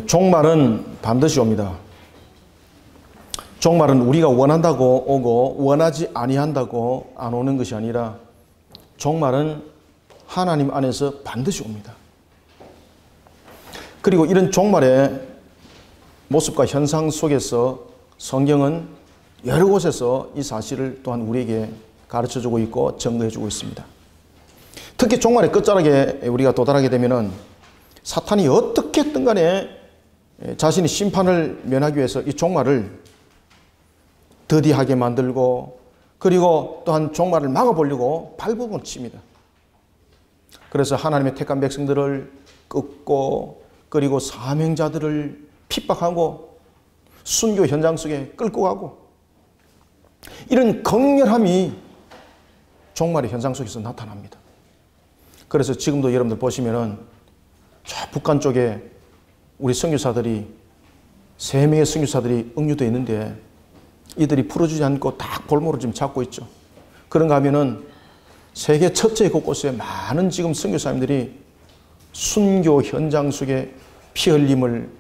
종말은 반드시 옵니다. 종말은 우리가 원한다고 오고 원하지 아니한다고 안 오는 것이 아니라 종말은 하나님 안에서 반드시 옵니다. 그리고 이런 종말의 모습과 현상 속에서 성경은 여러 곳에서 이 사실을 또한 우리에게 가르쳐주고 있고 증거해주고 있습니다. 특히 종말의 끝자락에 우리가 도달하게 되면은 사탄이 어떻게든 간에 자신이 심판을 면하기 위해서 이 종말을 더디하게 만들고 그리고 또한 종말을 막아보려고 발버둥을 칩니다. 그래서 하나님의 택한 백성들을 꺾고 그리고 사명자들을 핍박하고 순교 현장 속에 끌고 가고 이런 강렬함이 종말의 현상 속에서 나타납니다. 그래서 지금도 여러분들 보시면은 저 북한 쪽에 우리 선교사들이 3명의 선교사들이 억류되어 있는데 이들이 풀어주지 않고 딱 골목을 지금 잡고 있죠. 그런가 하면은 세계 첫째 곳곳에 많은 지금 선교사님들이 순교 현장 속에 피 흘림을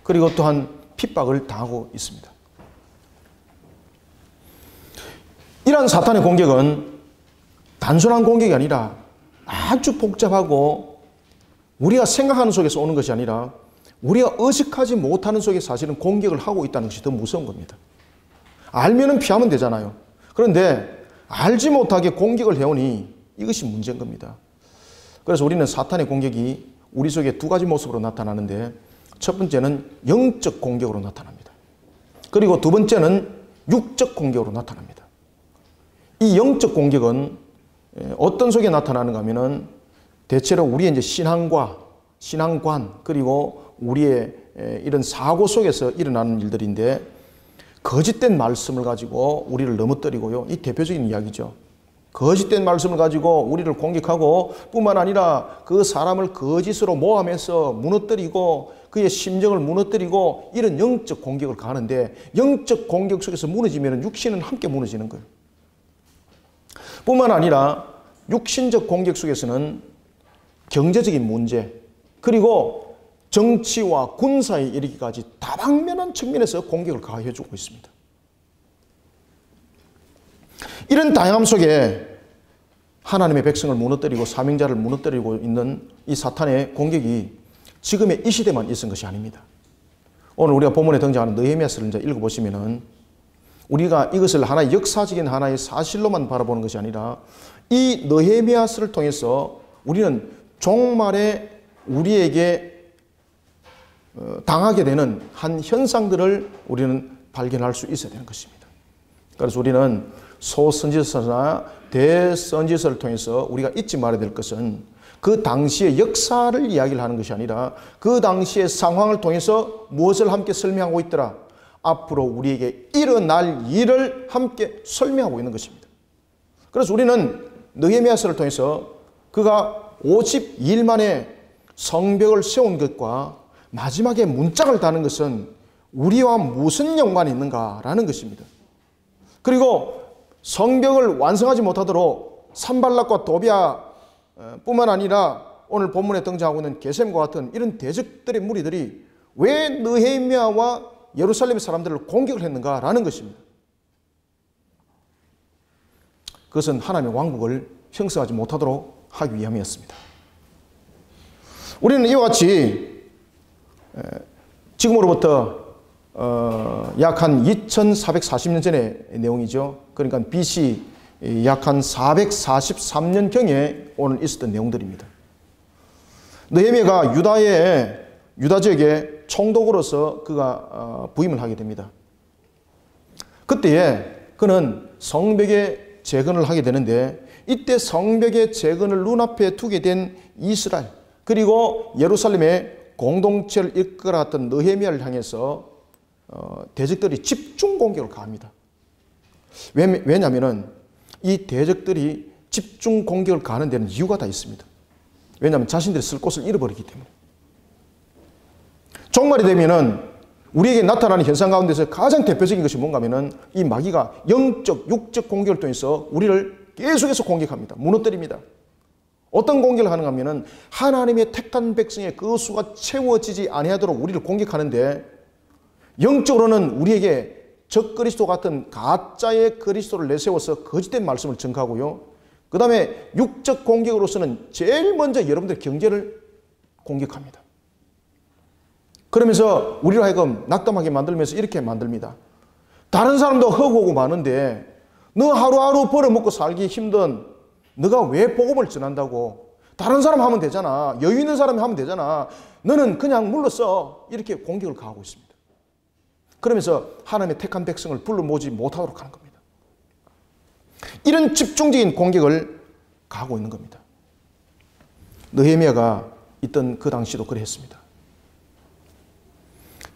그리고 또한 핍박을 당하고 있습니다. 이러한 사탄의 공격은 단순한 공격이 아니라 아주 복잡하고 우리가 생각하는 속에서 오는 것이 아니라 우리가 의식하지 못하는 속에 사실은 공격을 하고 있다는 것이 더 무서운 겁니다. 알면은 피하면 되잖아요. 그런데 알지 못하게 공격을 해오니 이것이 문제인 겁니다. 그래서 우리는 사탄의 공격이 우리 속에 두 가지 모습으로 나타나는데 첫 번째는 영적 공격으로 나타납니다. 그리고 두 번째는 육적 공격으로 나타납니다. 이 영적 공격은 어떤 속에 나타나는가 하면은 대체로 우리의 이제 신앙관 그리고 우리의 이런 사고 속에서 일어나는 일들인데 거짓된 말씀을 가지고 우리를 넘어뜨리고요. 이 대표적인 이야기죠. 거짓된 말씀을 가지고 우리를 공격하고 뿐만 아니라 그 사람을 거짓으로 모함해서 무너뜨리고 그의 심정을 무너뜨리고 이런 영적 공격을 가하는데 영적 공격 속에서 무너지면 육신은 함께 무너지는 거예요. 뿐만 아니라 육신적 공격 속에서는 경제적인 문제 그리고 정치와 군사에 이르기까지 다방면한 측면에서 공격을 가해주고 있습니다. 이런 다양함 속에 하나님의 백성을 무너뜨리고 사명자를 무너뜨리고 있는 이 사탄의 공격이 지금의 이 시대만 있은 것이 아닙니다. 오늘 우리가 본문에 등장하는 느헤미야서를 이제 읽어보시면은 우리가 이것을 하나의 역사적인 하나의 사실로만 바라보는 것이 아니라 이 느헤미야서를 통해서 우리는 종말에 우리에게 당하게 되는 한 현상들을 우리는 발견할 수 있어야 되는 것입니다. 그래서 우리는 소선지서나 대선지서를 통해서 우리가 잊지 말아야 될 것은 그 당시의 역사를 이야기를 하는 것이 아니라 그 당시의 상황을 통해서 무엇을 함께 설명하고 있더라. 앞으로 우리에게 일어날 일을 함께 설명하고 있는 것입니다. 그래서 우리는 느헤미야서를 통해서 그가 52일 만에 성벽을 세운 것과 마지막에 문짝을 다는 것은 우리와 무슨 연관이 있는가라는 것입니다. 그리고 성벽을 완성하지 못하도록 산발락과 도비아 뿐만 아니라 오늘 본문에 등장하고 있는 게셈과 같은 이런 대적들의 무리들이 왜 느헤미야와 예루살렘의 사람들을 공격을 했는가라는 것입니다. 그것은 하나님의 왕국을 형성하지 못하도록 하기 위함이었습니다. 우리는 이와 같이 지금으로부터 약 한 2440년 전의 내용이죠. 그러니까 BC 약 한 443년경에 오늘 있었던 내용들입니다. 느헤미야가 유다 지역의 총독으로서 그가 부임을 하게 됩니다. 그때에 그는 성벽의 재건을 하게 되는데 이때 성벽의 재건을 눈앞에 두게 된 이스라엘 그리고 예루살렘의 공동체를 이끌어갔던 느헤미야를 향해서 대적들이 집중 공격을 가합니다. 왜냐하면 이 대적들이 집중 공격을 가하는 데는 이유가 다 있습니다. 왜냐하면 자신들이 쓸 곳을 잃어버리기 때문에. 종말이 되면은 우리에게 나타나는 현상 가운데서 가장 대표적인 것이 뭔가 하면은 이 마귀가 영적, 육적 공격을 통해서 우리를 계속해서 공격합니다. 무너뜨립니다. 어떤 공격을 하는가 하면은 하나님의 택한 백성의 그 수가 채워지지 아니하도록 우리를 공격하는데, 영적으로는 우리에게 적그리스도 같은 가짜의 그리스도를 내세워서 거짓된 말씀을 전가하고요. 그 다음에 육적 공격으로서는 제일 먼저 여러분들의 경제를 공격합니다. 그러면서 우리로 하여금 낙담하게 만들면서 이렇게 만듭니다. 다른 사람도 허구하고 많은데 너 하루하루 벌어먹고 살기 힘든 너가 왜 복음을 전한다고? 다른 사람 하면 되잖아. 여유 있는 사람이 하면 되잖아. 너는 그냥 물러서. 이렇게 공격을 가하고 있습니다. 그러면서 하나님의 택한 백성을 불러 모으지 못하도록 하는 겁니다. 이런 집중적인 공격을 가하고 있는 겁니다. 느헤미야가 있던 그 당시도 그랬습니다.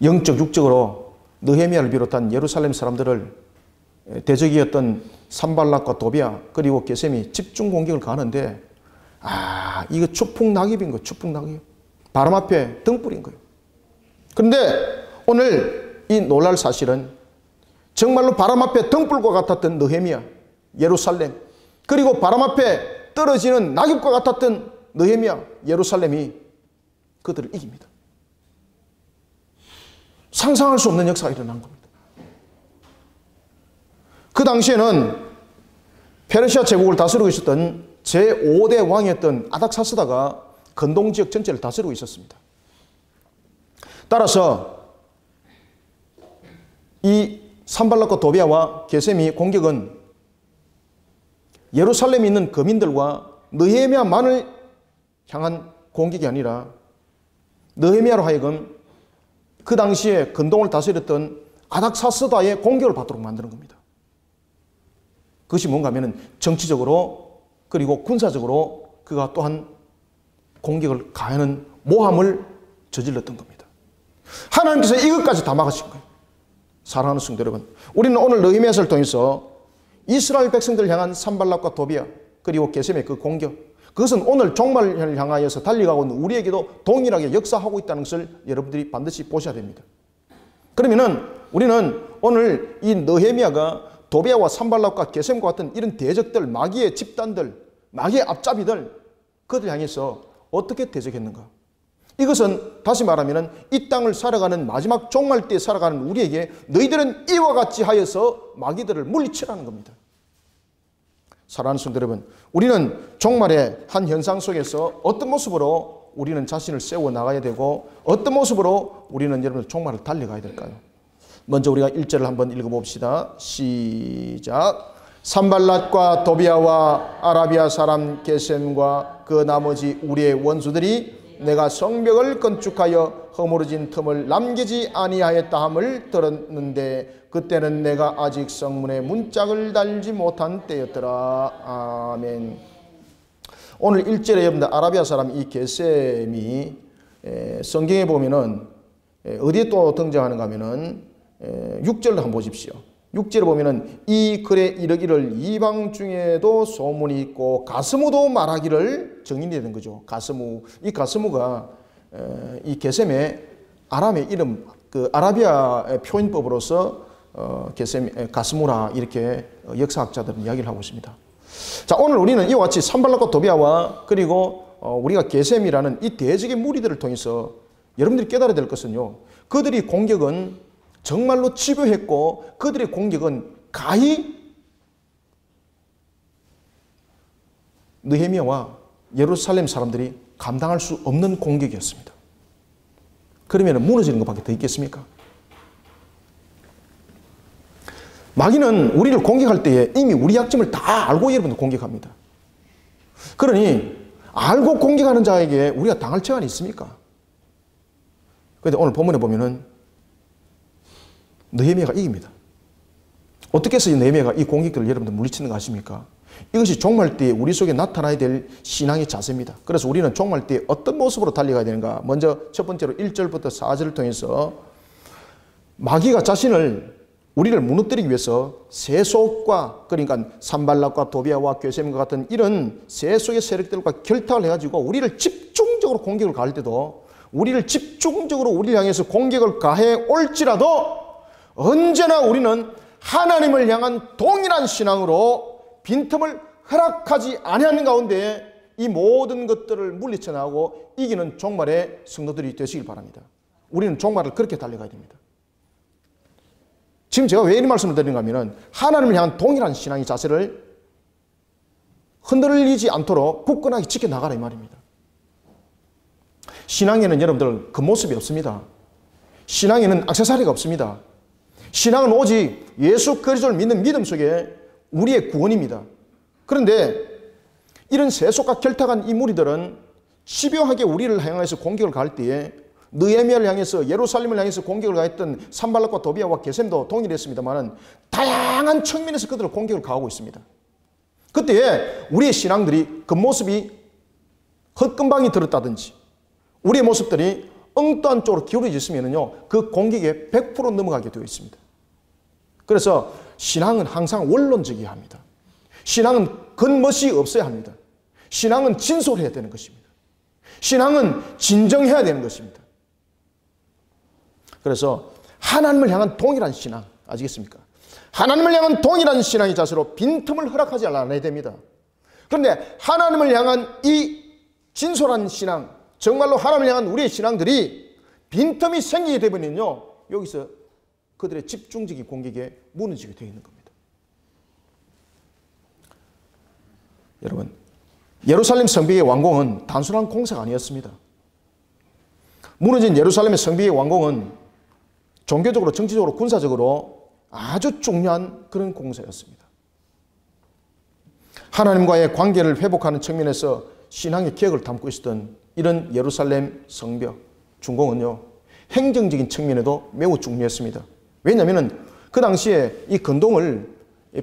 영적, 육적으로 느헤미야를 비롯한 예루살렘 사람들을 대적이었던 산발락과 도비야 그리고 게셈이 집중 공격을 가하는데, 이거 추풍낙엽인 거예요. 추풍낙엽. 바람 앞에 등불인 거예요. 그런데 오늘 이 놀랄 사실은 정말로 바람 앞에 등불과 같았던 느헤미야, 예루살렘, 그리고 바람 앞에 떨어지는 낙엽과 같았던 느헤미야, 예루살렘이 그들을 이깁니다. 상상할 수 없는 역사가 일어난 겁니다. 그 당시에는 페르시아 제국을 다스리고 있었던 제5대 왕이었던 아닥사스다가 근동 지역 전체를 다스리고 있었습니다. 따라서 이 산발락과 도비야와 게셈이 공격은 예루살렘에 있는 거민들과 느헤미야만을 향한 공격이 아니라 느헤미야로 하여금 그 당시에 근동을 다스렸던 아닥사스다의 공격을 받도록 만드는 겁니다. 그것이 뭔가 하면 정치적으로 그리고 군사적으로 그가 또한 공격을 가하는 모함을 저질렀던 겁니다. 하나님께서 이것까지 다 막으신 거예요. 사랑하는 성도 여러분, 우리는 오늘 느헤미야서를 통해서 이스라엘 백성들을 향한 산발락과 도비야 그리고 게셈의 그 공격, 그것은 오늘 종말을 향하여서 달려가고 있는 우리에게도 동일하게 역사하고 있다는 것을 여러분들이 반드시 보셔야 됩니다. 그러면은 우리는 오늘 이 느헤미야가 도비야와 산발락과 게셈과 같은 이런 대적들, 마귀의 집단들, 마귀의 앞잡이들, 그들 향해서 어떻게 대적했는가? 이것은 다시 말하면 이 땅을 살아가는 마지막 종말 때 살아가는 우리에게 너희들은 이와 같이 하여서 마귀들을 물리치라는 겁니다. 사랑하는 성도 여러분, 우리는 종말의 한 현상 속에서 어떤 모습으로 우리는 자신을 세워 나가야 되고 어떤 모습으로 우리는 여러분 종말을 달려가야 될까요? 먼저 우리가 1절을 한번 읽어봅시다. 시작. 산발랏과 도비야와 아라비아 사람 게셈과 그 나머지 우리의 원수들이 내가 성벽을 건축하여 허물어진 틈을 남기지 아니하였다 함을 들었는데 그때는 내가 아직 성문에 문짝을 달지 못한 때였더라. 아멘. 오늘 1절에 여러분들 아라비아 사람 이 게셈이 성경에 보면은 어디에 또 등장하는가 하면은 6절을 한번 보십시오. 6절에 보면은 이 글에 이르기를 이방 중에도 소문이 있고 가스무도 말하기를 증인이 되는 거죠. 가스무. 이 가스무가 이 게셈의 아람의 이름, 그 아라비아 표현법으로서 가스무라 이렇게 역사학자들은 이야기를 하고 있습니다. 자, 오늘 우리는 이와 같이 산발락과 도비야와 그리고 우리가 게셈이라는 이 대적의 무리들을 통해서 여러분들이 깨달아야 될 것은요, 그들이 공격은 정말로 집요했고 그들의 공격은 가히 느헤미야와 예루살렘 사람들이 감당할 수 없는 공격이었습니다. 그러면 무너지는 것밖에 더 있겠습니까? 마귀는 우리를 공격할 때에 이미 우리 약점을 다 알고 여러분들 공격합니다. 그러니 알고 공격하는 자에게 우리가 당할 재간이 있습니까? 그런데 오늘 본문에 보면은 느헤미야가 이깁니다. 어떻게 해서 느헤미야가 이 공격들을 여러분들 물리치는 거 아십니까? 이것이 종말 때에 우리 속에 나타나야 될 신앙의 자세입니다. 그래서 우리는 종말 때에 어떤 모습으로 달려가야 되는가? 먼저 첫 번째로 1절부터 4절을 통해서 마귀가 우리를 무너뜨리기 위해서 세속과, 그러니까 산발락과 도비야와 게셈과 같은 이런 세속의 세력들과 결탁을 해가지고 우리를 집중적으로 공격을 가할 때도 우리를 집중적으로 우리를 향해서 공격을 가해 올지라도 언제나 우리는 하나님을 향한 동일한 신앙으로 빈틈을 허락하지 아니하는 가운데 이 모든 것들을 물리쳐 나가고 이기는 종말의 성도들이 되시길 바랍니다. 우리는 종말을 그렇게 달려가야 됩니다. 지금 제가 왜 이 말씀을 드리는가 하면 하나님을 향한 동일한 신앙의 자세를 흔들리지 않도록 굳건하게 지켜나가라 이 말입니다. 신앙에는 여러분들 겉모습이 없습니다. 신앙에는 액세서리가 없습니다. 신앙은 오직 예수 그리스도를 믿는 믿음 속에 우리의 구원입니다. 그런데 이런 세속과 결탁한 이 무리들은 집요하게 우리를 향해서 공격을 가할 때에 느헤미야를 향해서 예루살렘을 향해서 공격을 가했던 산발락과 도비아와 게셈도 동일했습니다만 다양한 측면에서 그들을 공격을 가하고 있습니다. 그때에 우리의 신앙들이 겉모습이 헛금방이 들었다든지 우리의 모습들이 엉뚱한 쪽으로 기울어져 있으면요 그 공격에 100% 넘어가게 되어 있습니다. 그래서 신앙은 항상 원론적이어야 합니다. 신앙은 겉멋이 없어야 합니다. 신앙은 진솔해야 되는 것입니다. 신앙은 진정해야 되는 것입니다. 그래서 하나님을 향한 동일한 신앙, 아시겠습니까? 하나님을 향한 동일한 신앙의 자세로 빈틈을 허락하지 않아야 됩니다. 그런데 하나님을 향한 이 진솔한 신앙, 정말로 하나님을 향한 우리의 신앙들이 빈틈이 생기게 되면요 여기서 그들의 집중적인 공격에 무너지게 되어 있는 겁니다. 여러분, 예루살렘 성벽의 완공은 단순한 공사가 아니었습니다. 무너진 예루살렘의 성벽의 완공은 종교적으로, 정치적으로, 군사적으로 아주 중요한 그런 공사였습니다. 하나님과의 관계를 회복하는 측면에서 신앙의 기억을 담고 있었던 이런 예루살렘 성벽 준공은요 행정적인 측면에도 매우 중요했습니다. 왜냐하면 그 당시에 이 근동을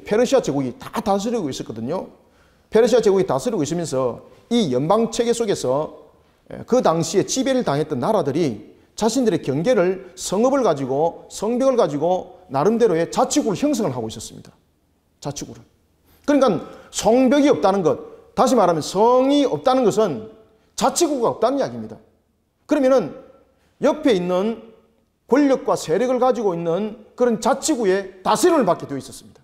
페르시아 제국이 다 다스리고 있었거든요. 페르시아 제국이 다스리고 있으면서 이 연방 체계 속에서 그 당시에 지배를 당했던 나라들이 자신들의 경계를 성읍을 가지고 성벽을 가지고 나름대로의 자치구를 형성을 하고 있었습니다. 자치구를. 그러니까 성벽이 없다는 것, 다시 말하면 성이 없다는 것은 자치구가 없다는 이야기입니다. 그러면은 옆에 있는 권력과 세력을 가지고 있는 그런 자치구의 다스림을 받게 되어 있었습니다.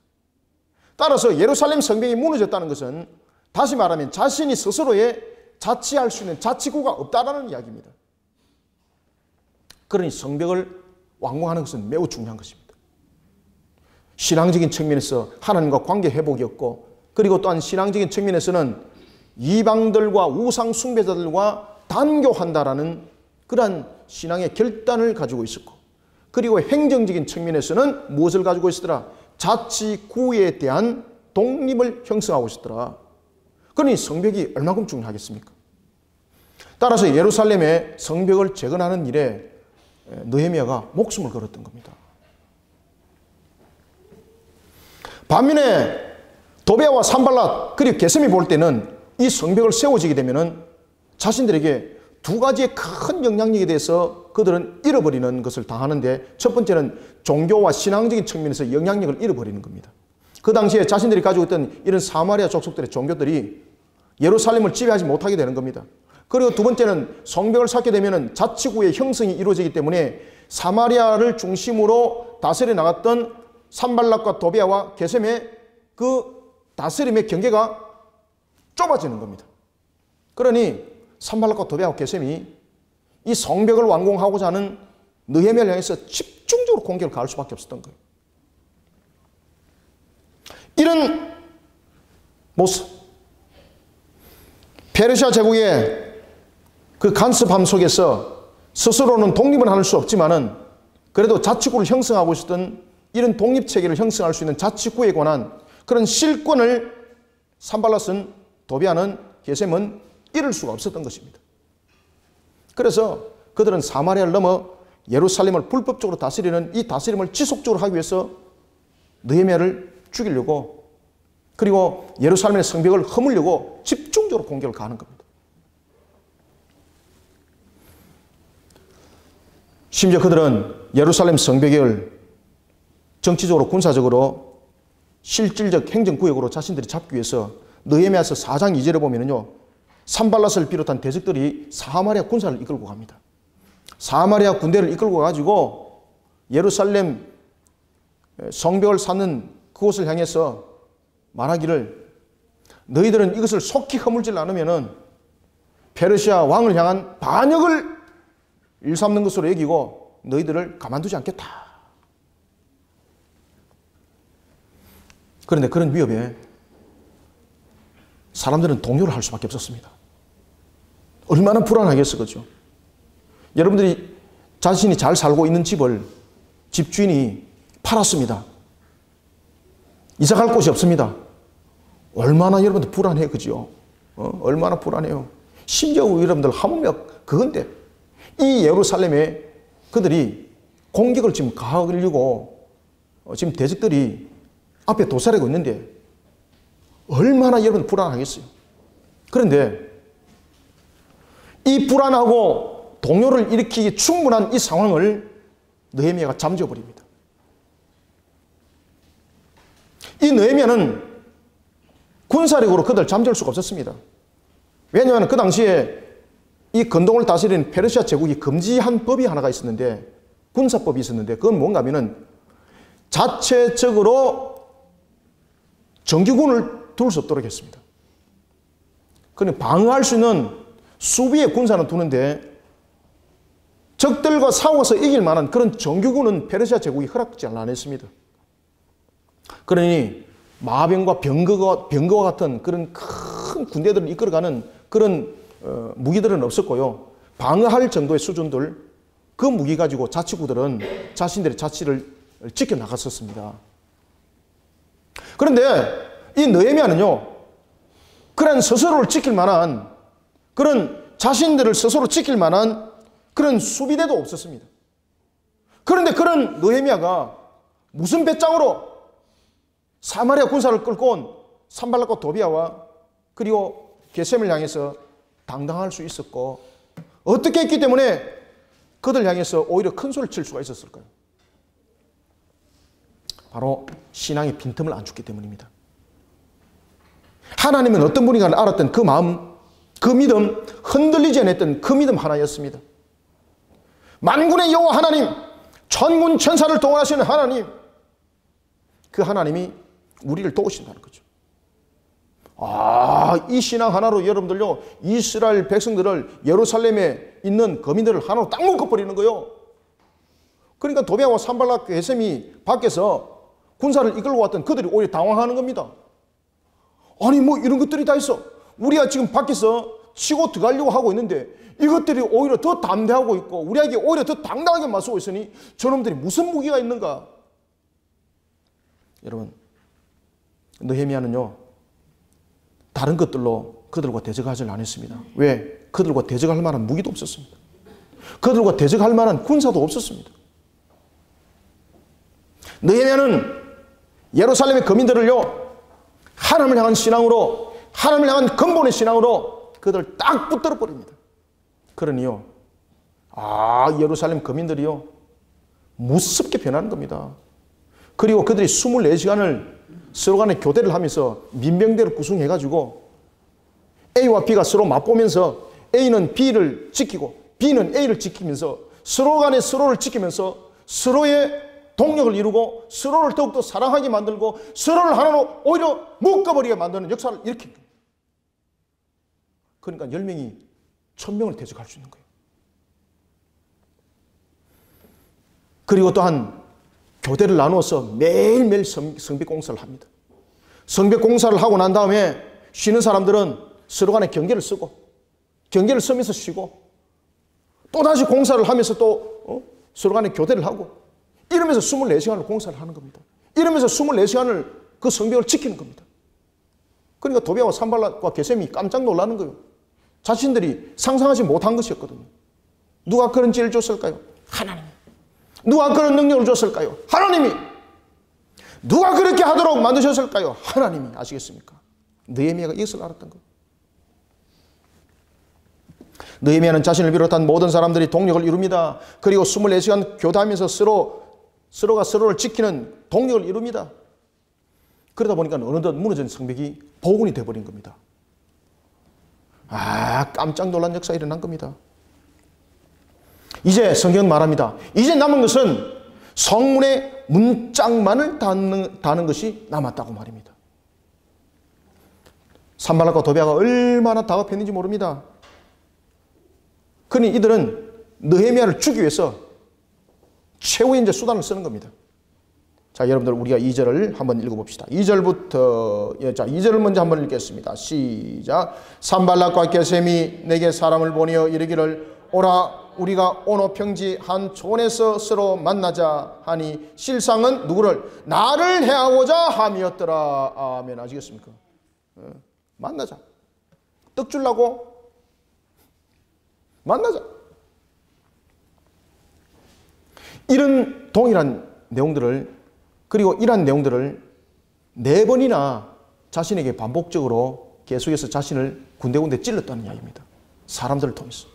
따라서 예루살렘 성벽이 무너졌다는 것은 다시 말하면 자신이 스스로의 자치할 수 있는 자치구가 없다라는 이야기입니다. 그러니 성벽을 완공하는 것은 매우 중요한 것입니다. 신앙적인 측면에서 하나님과 관계 회복이었고, 그리고 또한 신앙적인 측면에서는 이방들과 우상 숭배자들과 단교한다라는 그러한 신앙의 결단을 가지고 있었고, 그리고 행정적인 측면에서는 무엇을 가지고 있었더라? 자치구에 대한 독립을 형성하고 있었더라. 그러니 성벽이 얼마큼 중요하겠습니까? 따라서 예루살렘의 성벽을 재건하는 일에 느헤미야가 목숨을 걸었던 겁니다. 반면에 도비아와 산발랏 그리고 게셈이 볼 때는 이 성벽을 세워지게 되면은 자신들에게 두 가지의 큰 영향력에 대해서 그들은 잃어버리는 것을 당하는데, 첫 번째는 종교와 신앙적인 측면에서 영향력을 잃어버리는 겁니다. 그 당시에 자신들이 가지고 있던 이런 사마리아 족속들의 종교들이 예루살렘을 지배하지 못하게 되는 겁니다. 그리고 두 번째는 성벽을 쌓게 되면 자치구의 형성이 이루어지기 때문에 사마리아를 중심으로 다스려 나갔던 산발락과 도비아와 게셈의 그 다스림의 경계가 좁아지는 겁니다. 그러니 산발락과 도비아와 게셈이 이 성벽을 완공하고자 하는 느헤미야를 향해서 집중적으로 공격을 가할 수밖에 없었던 거예요. 이런 모습, 페르시아 제국의 그 간섭함 속에서 스스로는 독립은 할 수 없지만은 그래도 자치구를 형성하고 있었던 이런 독립체계를 형성할 수 있는 자치구에 관한 그런 실권을 산발랏은, 도비아는, 게셈은 잃을 수가 없었던 것입니다. 그래서 그들은 사마리아를 넘어 예루살렘을 불법적으로 다스리는 이 다스림을 지속적으로 하기 위해서 느헤미야를 죽이려고, 그리고 예루살렘의 성벽을 허물려고 집중적으로 공격을 가하는 겁니다. 심지어 그들은 예루살렘 성벽을 정치적으로, 군사적으로, 실질적 행정구역으로 자신들이 잡기 위해서 느헤미야서 4장 2절에 보면은요, 산발랏을 비롯한 대적들이 사마리아 군사를 이끌고 갑니다. 사마리아 군대를 이끌고 가지고 예루살렘 성벽을 쌓는 그곳을 향해서 말하기를 너희들은 이것을 속히 허물질 않으면은 페르시아 왕을 향한 반역을 일삼는 것으로 여기고 너희들을 가만두지 않겠다. 그런데 그런 위협에 사람들은 동요를 할 수밖에 없었습니다. 얼마나 불안하겠어, 그죠? 여러분들이 자신이 잘 살고 있는 집을 집주인이 팔았습니다. 이사 갈 곳이 없습니다. 얼마나 여러분들 불안해요, 그죠? 얼마나 불안해요. 심지어 여러분들 하물며 그건데 이 예루살렘에 그들이 공격을 지금 가하려고 지금 대적들이 앞에 도살하고 있는데 얼마나 여러분 불안하겠어요. 그런데 이 불안하고 동요를 일으키기 충분한 이 상황을 느헤미야가 잠재워버립니다. 이 느헤미야는 군사력으로 그들 잠재울 수가 없었습니다. 왜냐하면 그 당시에 이 근동을 다스리는 페르시아 제국이 금지한 법이 하나가 있었는데, 군사법이 있었는데, 그건 뭔가 하면은 자체적으로 정규군을 둘 수 없도록 했습니다. 그런데 방어할 수 있는 수비의 군사는 두는데 적들과 싸워서 이길 만한 그런 정규군은 페르시아 제국이 허락지 안 했습니다. 그러니 마병과 병거와 같은 그런 큰 군대들을 이끌어가는 그런 무기들은 없었고요. 방어할 정도의 수준들, 그 무기 가지고 자치구들은 자신들의 자치를 지켜나갔었습니다. 그런데 이 느헤미야는요, 그런 스스로를 지킬 만한, 그런 자신들을 스스로 지킬 만한 그런 수비대도 없었습니다. 그런데 그런 느헤미야가 무슨 배짱으로 사마리아 군사를 끌고 온 산발락과 도비아와 그리고 게셈을 향해서 당당할 수 있었고, 어떻게 했기 때문에 그들 향해서 오히려 큰 소리를 칠 수가 있었을까요? 바로 신앙의 빈틈을 안 줬기 때문입니다. 하나님은 어떤 분인가 알았던 그 마음, 그 믿음, 흔들리지 않았던 그 믿음 하나였습니다. 만군의 여호와 하나님, 천군 천사를 동원하시는 하나님, 그 하나님이 우리를 도우신다는 거죠. 이 신앙 하나로 여러분들요, 이스라엘 백성들을, 예루살렘에 있는 거민들을 하나로 딱 묶어버리는 거예요. 그러니까 도비아와 산발락, 게셈이 밖에서 군사를 이끌고 왔던 그들이 오히려 당황하는 겁니다. 아니 뭐 이런 것들이 다 있어. 우리가 지금 밖에서 치고 들어가려고 하고 있는데 이것들이 오히려 더 담대하고 있고 우리에게 오히려 더 당당하게 맞서고 있으니 저놈들이 무슨 무기가 있는가? 여러분, 느헤미야는요, 다른 것들로 그들과 대적하지 않았습니다. 왜? 그들과 대적할 만한 무기도 없었습니다. 그들과 대적할 만한 군사도 없었습니다. 느헤미야는 예루살렘의 거민들을요, 하나님을 향한 신앙으로, 하나님을 향한 근본의 신앙으로 그들을 딱 붙들어 버립니다. 그러니요, 예루살렘 거민들이요, 무섭게 변하는 겁니다. 그리고 그들이 24시간을 서로 간에 교대를 하면서 민병대를 구성해가지고 A와 B가 서로 맞보면서 A는 B를 지키고 B는 A를 지키면서 서로 간에 서로를 지키면서 서로의 동력을 이루고 서로를 더욱더 사랑하게 만들고 서로를 하나로 오히려 묶어버리게 만드는 역사를 일으킵니다. 그러니까 10명이 1000명을 대적할 수 있는 거예요. 그리고 또한 교대를 나누어서 매일매일 성벽 공사를 합니다. 성벽 공사를 하고 난 다음에 쉬는 사람들은 서로 간에 경계를 쓰고 경계를 쓰면서 쉬고 또다시 공사를 하면서 또 서로 간에 교대를 하고 이러면서 24시간을 공사를 하는 겁니다. 이러면서 24시간을 그 성벽을 지키는 겁니다. 그러니까 도비아와 산발락과 게셈이 깜짝 놀라는 거예요. 자신들이 상상하지 못한 것이었거든요. 누가 그런 지혜를 줬을까요? 하나님. 누가 그런 능력을 줬을까요? 하나님이. 누가 그렇게 하도록 만드셨을까요? 하나님이. 아시겠습니까? 느헤미야가 이것을 알았던 거예요. 느헤미야는 자신을 비롯한 모든 사람들이 동력을 이룹니다. 그리고 24시간 교대하면서 서로가 서로를 지키는 동력을 이룹니다. 그러다 보니까 어느덧 무너진 성벽이 보군이 되어버린 겁니다. 깜짝 놀란 역사가 일어난 겁니다. 이제 성경은 말합니다. 이제 남은 것은 성문의 문짝만을 닫는 것이 남았다고 말입니다. 산발락과 도비아가 얼마나 다급했는지 모릅니다. 그러니 이들은 느헤미야를 죽이기 위해서 최후의 이제 수단을 쓰는 겁니다. 자, 여러분들 우리가 2절을 한번 읽어봅시다. 2절부터, 자, 2절을 먼저 한번 읽겠습니다. 시작. 산발락과 게셈이 내게 사람을 보내어 이르기를 오라 우리가 오노 평지 한 촌에서 서로 만나자 하니 실상은 누구를 나를 해하고자 함이었더라. 아멘. 아시겠습니까? 만나자. 떡 주려고 만나자. 이런 동일한 내용들을 그리고 이러한 내용들을 4번이나 자신에게 반복적으로 계속해서 자신을 군데군데 찔렀다는 이야기입니다. 사람들을 통해서.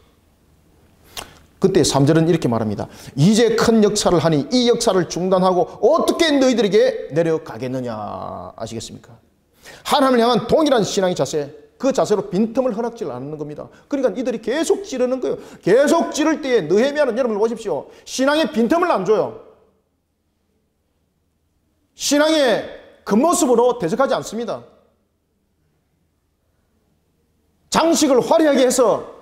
그때 3절은 이렇게 말합니다. 이제 큰 역사를 하니 이 역사를 중단하고 어떻게 너희들에게 내려가겠느냐. 아시겠습니까? 하나님을 향한 동일한 신앙의 자세, 그 자세로 빈틈을 허락질 않는 겁니다. 그러니까 이들이 계속 찌르는 거예요. 계속 찌를 때에 느헤미야는 여러분 보십시오. 신앙의 빈틈을 안 줘요. 신앙의 겉모습으로 대적하지 않습니다. 장식을 화려하게 해서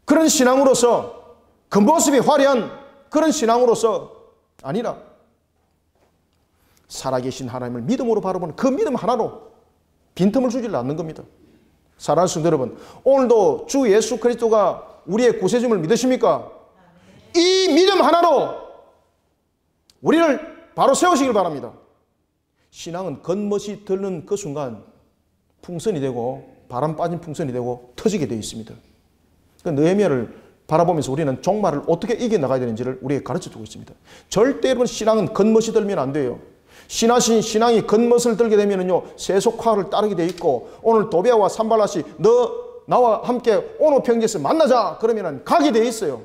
그런 신앙으로서 겉모습이 화려한 그런 신앙으로서 아니라 살아계신 하나님을 믿음으로 바라보는 그 믿음 하나로 빈틈을 주지 않는 겁니다. 사랑하는 성도 여러분, 오늘도 주 예수 그리스도가 우리의 구세주임을 믿으십니까? 이 믿음 하나로 우리를 바로 세우시길 바랍니다. 신앙은 겉멋이 드는 그 순간 풍선이 되고 바람 빠진 풍선이 되고 터지게 되어 있습니다. 느헤미야를 바라보면서 우리는 종말을 어떻게 이겨나가야 되는지를 우리에게 가르쳐주고 있습니다. 절대 여러분 신앙은 겉멋이 들면 안 돼요. 신앙이 겉멋을 들게 되면요 세속화를 따르게 돼 있고 오늘 도비아와 산발랏이 너 나와 함께 오노 평지에서 만나자 그러면 가게 돼 있어요.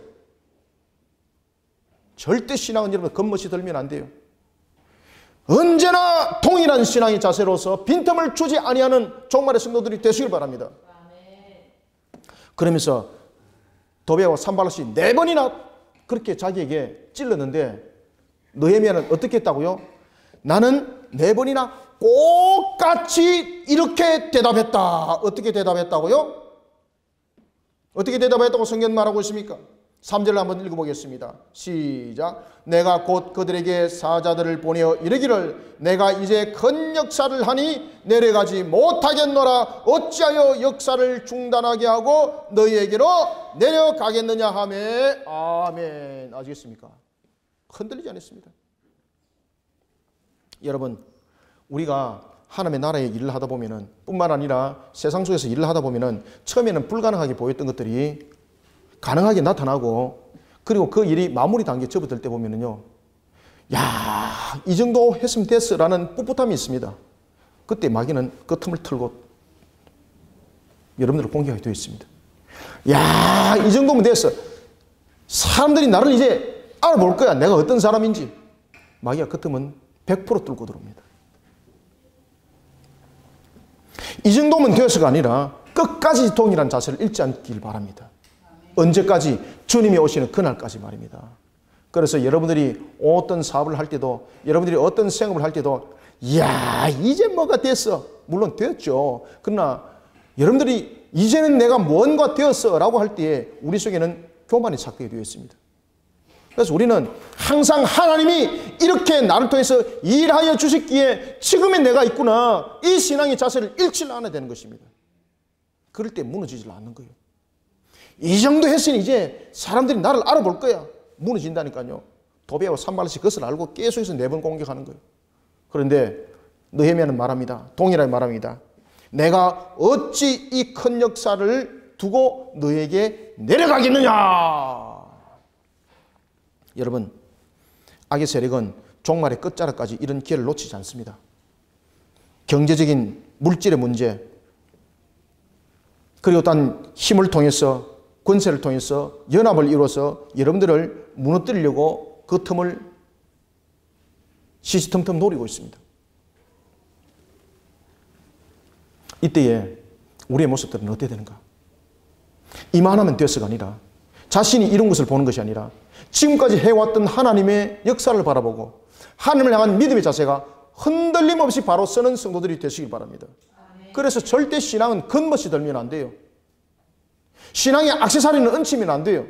절대 신앙은 여러분 겉멋이 들면 안 돼요. 언제나 동일한 신앙의 자세로서 빈틈을 주지 아니하는 종말의 성도들이 되시길 바랍니다. 그러면서 도비아와 산발랏이 4번이나 그렇게 자기에게 찔렀는데 느헤미야는 어떻게 했다고요? 나는 4번이나 똑같이 이렇게 대답했다. 어떻게 대답했다고요? 어떻게 대답했다고 성경 말하고 있습니까? 3절을 한번 읽어보겠습니다. 시작. 내가 곧 그들에게 사자들을 보내어 이르기를 내가 이제 큰 역사를 하니 내려가지 못하겠노라. 어찌하여 역사를 중단하게 하고 너희에게로 내려가겠느냐 하매. 아멘. 아시겠습니까? 흔들리지 않았습니다. 여러분, 우리가 하나님의 나라의 일을 하다 보면은 뿐만 아니라 세상 속에서 일을 하다 보면은 처음에는 불가능하게 보였던 것들이 가능하게 나타나고 그리고 그 일이 마무리 단계에 접어들 때 보면은요, 야, 이 정도 했으면 됐어라는 풋풋함이 있습니다. 그때 마귀는 그 틈을 털고 여러분들을 공격하게 되어 있습니다. 야, 이 정도면 됐어. 사람들이 나를 이제 알아볼 거야. 내가 어떤 사람인지. 마귀가 그 틈은 100% 뚫고 들어옵니다. 이 정도면 되어서가 아니라 끝까지 동일한 자세를 잃지 않길 바랍니다. 언제까지? 주님이 오시는 그날까지 말입니다. 그래서 여러분들이 어떤 사업을 할 때도 여러분들이 어떤 생업을 할 때도 이야 이제 뭐가 됐어. 물론 되었죠. 그러나 여러분들이 이제는 내가 뭔가 되었어 라고 할 때에 우리 속에는 교만이 착되게 되어 있습니다. 그래서 우리는 항상 하나님이 이렇게 나를 통해서 일하여 주셨기에 지금의 내가 있구나. 이 신앙의 자세를 잃지 않아야 되는 것입니다. 그럴 때 무너지질 않는 거예요. 이 정도 했으니 이제 사람들이 나를 알아볼 거야. 무너진다니까요. 도비아와 산발랏이 그것을 알고 계속해서 4번 공격하는 거예요. 그런데 느헤미야는 말합니다. 동일하게 말합니다. 내가 어찌 이 큰 역사를 두고 너에게 내려가겠느냐. 여러분, 악의 세력은 종말의 끝자락까지 이런 기회를 놓치지 않습니다. 경제적인 물질의 문제, 그리고 단 힘을 통해서 권세를 통해서 연합을 이루어서 여러분들을 무너뜨리려고 그 틈을 시시텀텀 노리고 있습니다. 이때에 우리의 모습들은 어떻게 되는가? 이만하면 됐어가 아니라 자신이 이룬 것을 보는 것이 아니라 지금까지 해왔던 하나님의 역사를 바라보고 하나님을 향한 믿음의 자세가 흔들림 없이 바로 서는 성도들이 되시길 바랍니다. 그래서 절대 신앙은 겉멋이 들면 안 돼요. 신앙의 액세서리는 얹히면 안 돼요.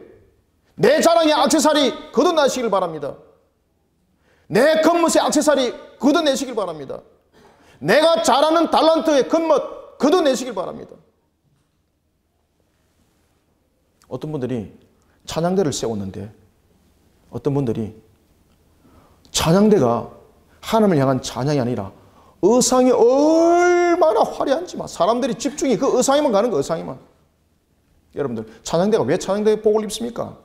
내 자랑의 액세서리 걷어내시길 바랍니다. 내 겉멋의 액세서리 걷어내시길 바랍니다. 내가 잘하는 달란트의 겉멋 걷어내시길 바랍니다. 어떤 분들이 찬양대를 세웠는데 어떤 분들이 찬양대가 하나님을 향한 찬양이 아니라 의상이 얼마나 화려한지만 사람들이 집중이 그 의상에만 가는 거 의상에만. 여러분들 찬양대가 왜 찬양대에 복을 입습니까?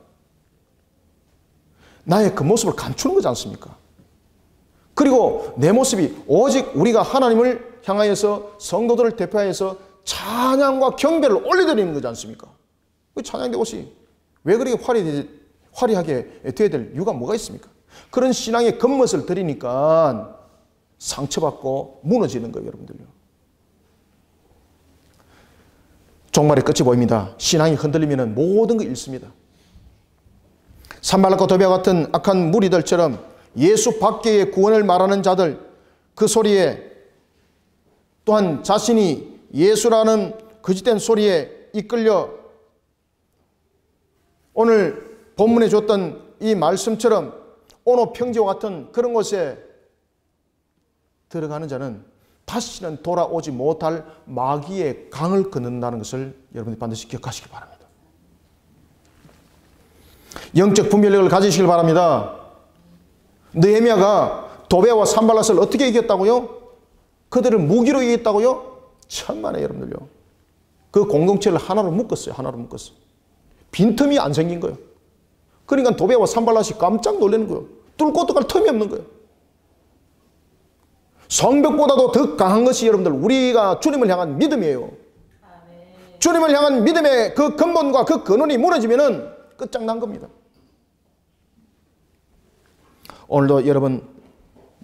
나의 그 모습을 감추는 거지 않습니까? 그리고 내 모습이 오직 우리가 하나님을 향하여서 성도들을 대표하여서 찬양과 경배를 올려드리는 거지 않습니까? 그 찬양대 옷이 왜 그렇게 화려하게 되어야 될 이유가 뭐가 있습니까? 그런 신앙의 겉멋을 드리니까 상처받고 무너지는 거예요, 여러분들요. 종말의 끝이 보입니다. 신앙이 흔들리면 모든 거 잃습니다. 산발락과 도비와 같은 악한 무리들처럼 예수 밖의 구원을 말하는 자들, 그 소리에 또한 자신이 예수라는 거짓된 소리에 이끌려 오늘 본문에 줬던 이 말씀처럼 오노 평지와 같은 그런 곳에 들어가는 자는 다시는 돌아오지 못할 마귀의 강을 걷는다는 것을 여러분이 반드시 기억하시기 바랍니다. 영적 분별력을 가지시길 바랍니다. 느헤미야가 도베와 산발랏을 어떻게 이겼다고요? 그들을 무기로 이겼다고요? 천만에 여러분들요. 그 공동체를 하나로 묶었어요. 하나로 묶었어요. 빈틈이 안 생긴 거예요. 그러니까 도베와 산발랏이 깜짝 놀라는 거예요. 뚫고 들어갈 틈이 없는 거예요. 성벽보다도 더 강한 것이 여러분들 우리가 주님을 향한 믿음이에요. 주님을 향한 믿음의 그 근본과 그 근원이 무너지면은 끝장난 겁니다. 오늘도 여러분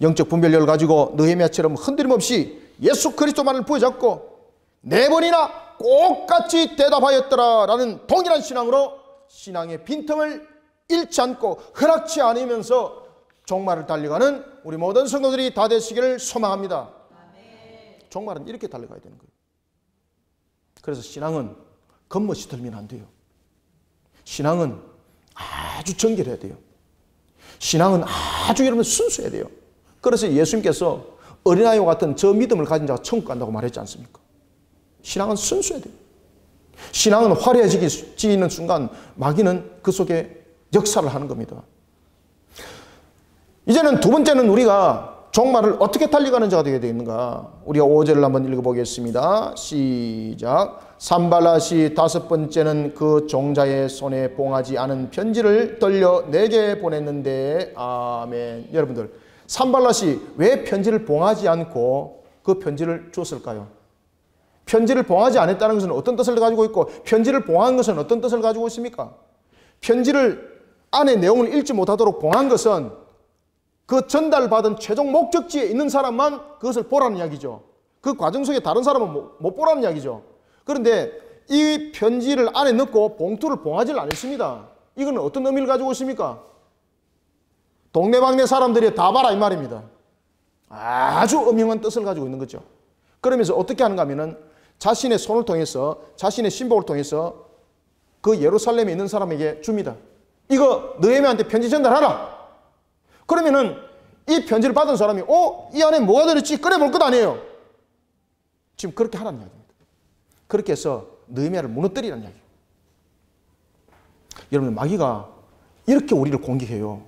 영적 분별력을 가지고 느헤미야처럼 흔들림 없이 예수 그리스도만을 부여잡고 네 번이나 똑같이 대답하였더라라는 동일한 신앙으로 신앙의 빈틈을 잃지 않고 허락치 않으면서 종말을 달려가는 우리 모든 성도들이 다 되시기를 소망합니다. 종말은 이렇게 달려가야 되는 거예요. 그래서 신앙은 겉멋이 들면 안 돼요. 신앙은 아주 정결해야 돼요. 신앙은 아주 여러분 순수해야 돼요. 그래서 예수님께서 어린아이와 같은 저 믿음을 가진 자가 천국 간다고 말했지 않습니까? 신앙은 순수해야 돼요. 신앙은 화려해지는 순간 마귀는 그 속에 역사를 하는 겁니다. 이제는 두 번째는 우리가 종말을 어떻게 달려가는 자가 되어야 되겠는가? 우리가 5절을 한번 읽어보겠습니다. 시작. 산발랏이 다섯 번째는 그 종자의 손에 봉하지 않은 편지를 돌려 내게 보냈는데 아멘. 여러분들 산발랏이 왜 편지를 봉하지 않고 그 편지를 줬을까요? 편지를 봉하지 않았다는 것은 어떤 뜻을 가지고 있고 편지를 봉한 것은 어떤 뜻을 가지고 있습니까? 편지를 안에 내용을 읽지 못하도록 봉한 것은 그 전달받은 최종 목적지에 있는 사람만 그것을 보라는 이야기죠. 그 과정 속에 다른 사람은 못 보라는 이야기죠. 그런데 이 편지를 안에 넣고 봉투를 봉하지를 않았습니다. 이건 어떤 의미를 가지고 있습니까? 동네방네 사람들이 다 봐라 이 말입니다. 아주 엄청난 뜻을 가지고 있는 거죠. 그러면서 어떻게 하는가 하면은 자신의 손을 통해서 자신의 신복을 통해서 그 예루살렘에 있는 사람에게 줍니다. 이거 느헤미야한테 편지 전달하라. 그러면은 이 편지를 받은 사람이 이 안에 뭐가 들었지? 꺼내볼 것 아니에요. 지금 그렇게 하라는 이야기입니다. 그렇게 해서 느헤미야를 무너뜨리라는 이야기예요. 여러분 마귀가 이렇게 우리를 공격해요.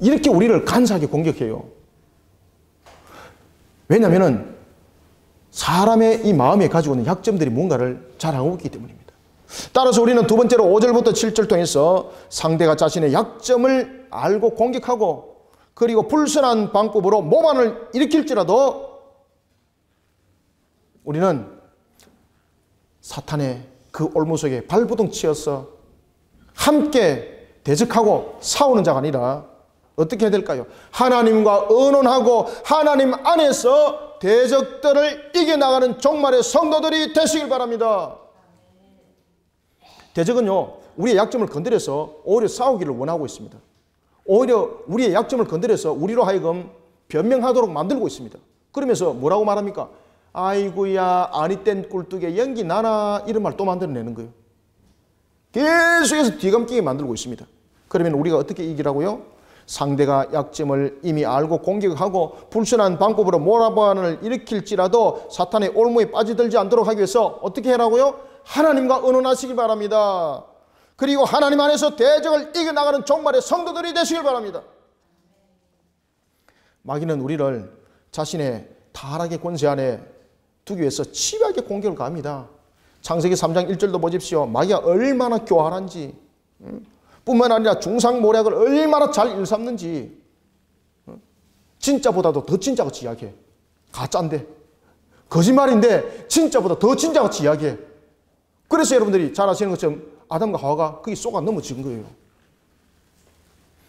이렇게 우리를 간사하게 공격해요. 왜냐하면 사람의 이 마음에 가지고 있는 약점들이 뭔가를 잘 알고 있기 때문입니다. 따라서 우리는 두 번째로 5절부터 7절 통해서 상대가 자신의 약점을 알고 공격하고 그리고 불순한 방법으로 모반을 일으킬지라도 우리는 사탄의 그 올무속에 발부둥 치어서 함께 대적하고 싸우는 자가 아니라 어떻게 해야 될까요? 하나님과 의논하고 하나님 안에서 대적들을 이겨나가는 종말의 성도들이 되시길 바랍니다. 대적은요, 우리의 약점을 건드려서 오히려 싸우기를 원하고 있습니다. 오히려 우리의 약점을 건드려서 우리로 하여금 변명하도록 만들고 있습니다. 그러면서 뭐라고 말합니까? 아이고야 아니 땐 꿀뚝에 연기 나나 이런 말 또 만들어내는 거예요. 계속해서 뒤감기게 만들고 있습니다. 그러면 우리가 어떻게 이기라고요? 상대가 약점을 이미 알고 공격하고 불순한 방법으로 몰아반을 일으킬지라도 사탄의 올무에 빠져들지 않도록 하기 위해서 어떻게 해라고요? 하나님과 의논하시기 바랍니다. 그리고 하나님 안에서 대적을 이겨나가는 종말의 성도들이 되시길 바랍니다. 마귀는 우리를 자신의 타락의 권세 안에 두기 위해서 치밀하게 공격을 가합니다. 창세기 3장 1절도 보십시오. 마귀가 얼마나 교활한지, 뿐만 아니라 중상모략을 얼마나 잘 일삼는지, 진짜보다도 더 진짜같이 이야기해. 가짜인데, 거짓말인데 진짜보다 더 진짜같이 이야기해. 그래서 여러분들이 잘 아시는 것처럼 아담과 하와가 거기 쏘가 넘어진 거예요.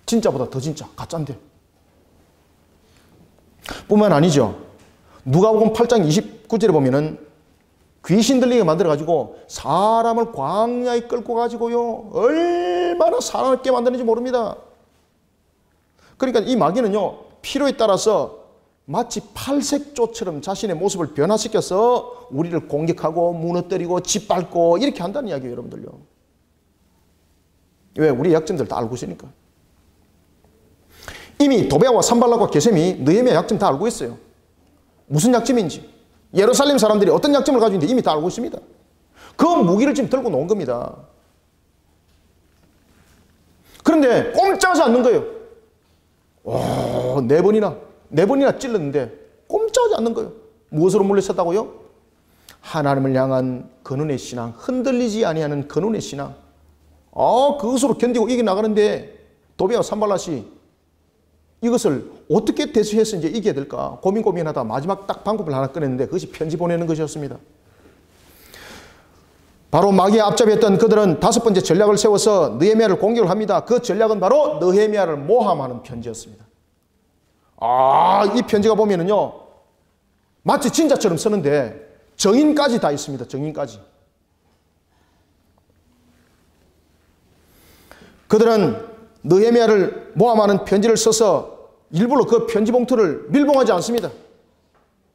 진짜보다 더 진짜, 가짜인데. 뿐만 아니죠. 누가복음 8장 29절에 보면은 귀신 들리게 만들어가지고 사람을 광야에 끌고 가지고요. 얼마나 사람을 깨 만드는지 모릅니다. 그러니까 이 마귀는요. 필요에 따라서 마치 팔색조처럼 자신의 모습을 변화시켜서 우리를 공격하고 무너뜨리고 짓밟고 이렇게 한다는 이야기예요. 여러분들요. 왜? 우리 약점들 다 알고 있으니까. 이미 도베아와 산발락과 게셈이 느헤미야 약점 다 알고 있어요. 무슨 약점인지. 예루살렘 사람들이 어떤 약점을 가지고 있는지 이미 다 알고 있습니다. 그 무기를 지금 들고 놓은 겁니다. 그런데 꼼짝하지 않는 거예요. 와, 네 번이나 찔렀는데 꼼짝하지 않는 거예요. 무엇으로 물리쳤다고요? 하나님을 향한 근원의 신앙, 흔들리지 아니하는 근원의 신앙. 그것으로 견디고 이겨나가는데 도베아와 산발락이 이것을 어떻게 대처해서 이제 이겨야 될까 고민하다 마지막 딱 방법을 하나 꺼냈는데 그것이 편지 보내는 것이었습니다. 바로 마귀의 앞잡이였던 그들은 다섯 번째 전략을 세워서 느헤미야를 공격을 합니다. 그 전략은 바로 느헤미야를 모함하는 편지였습니다. 이 편지가 보면은요 마치 진짜처럼 쓰는데 정인까지 다 있습니다. 정인까지. 그들은 느헤미야를 모함하는 편지를 써서 일부러 그 편지 봉투를 밀봉하지 않습니다.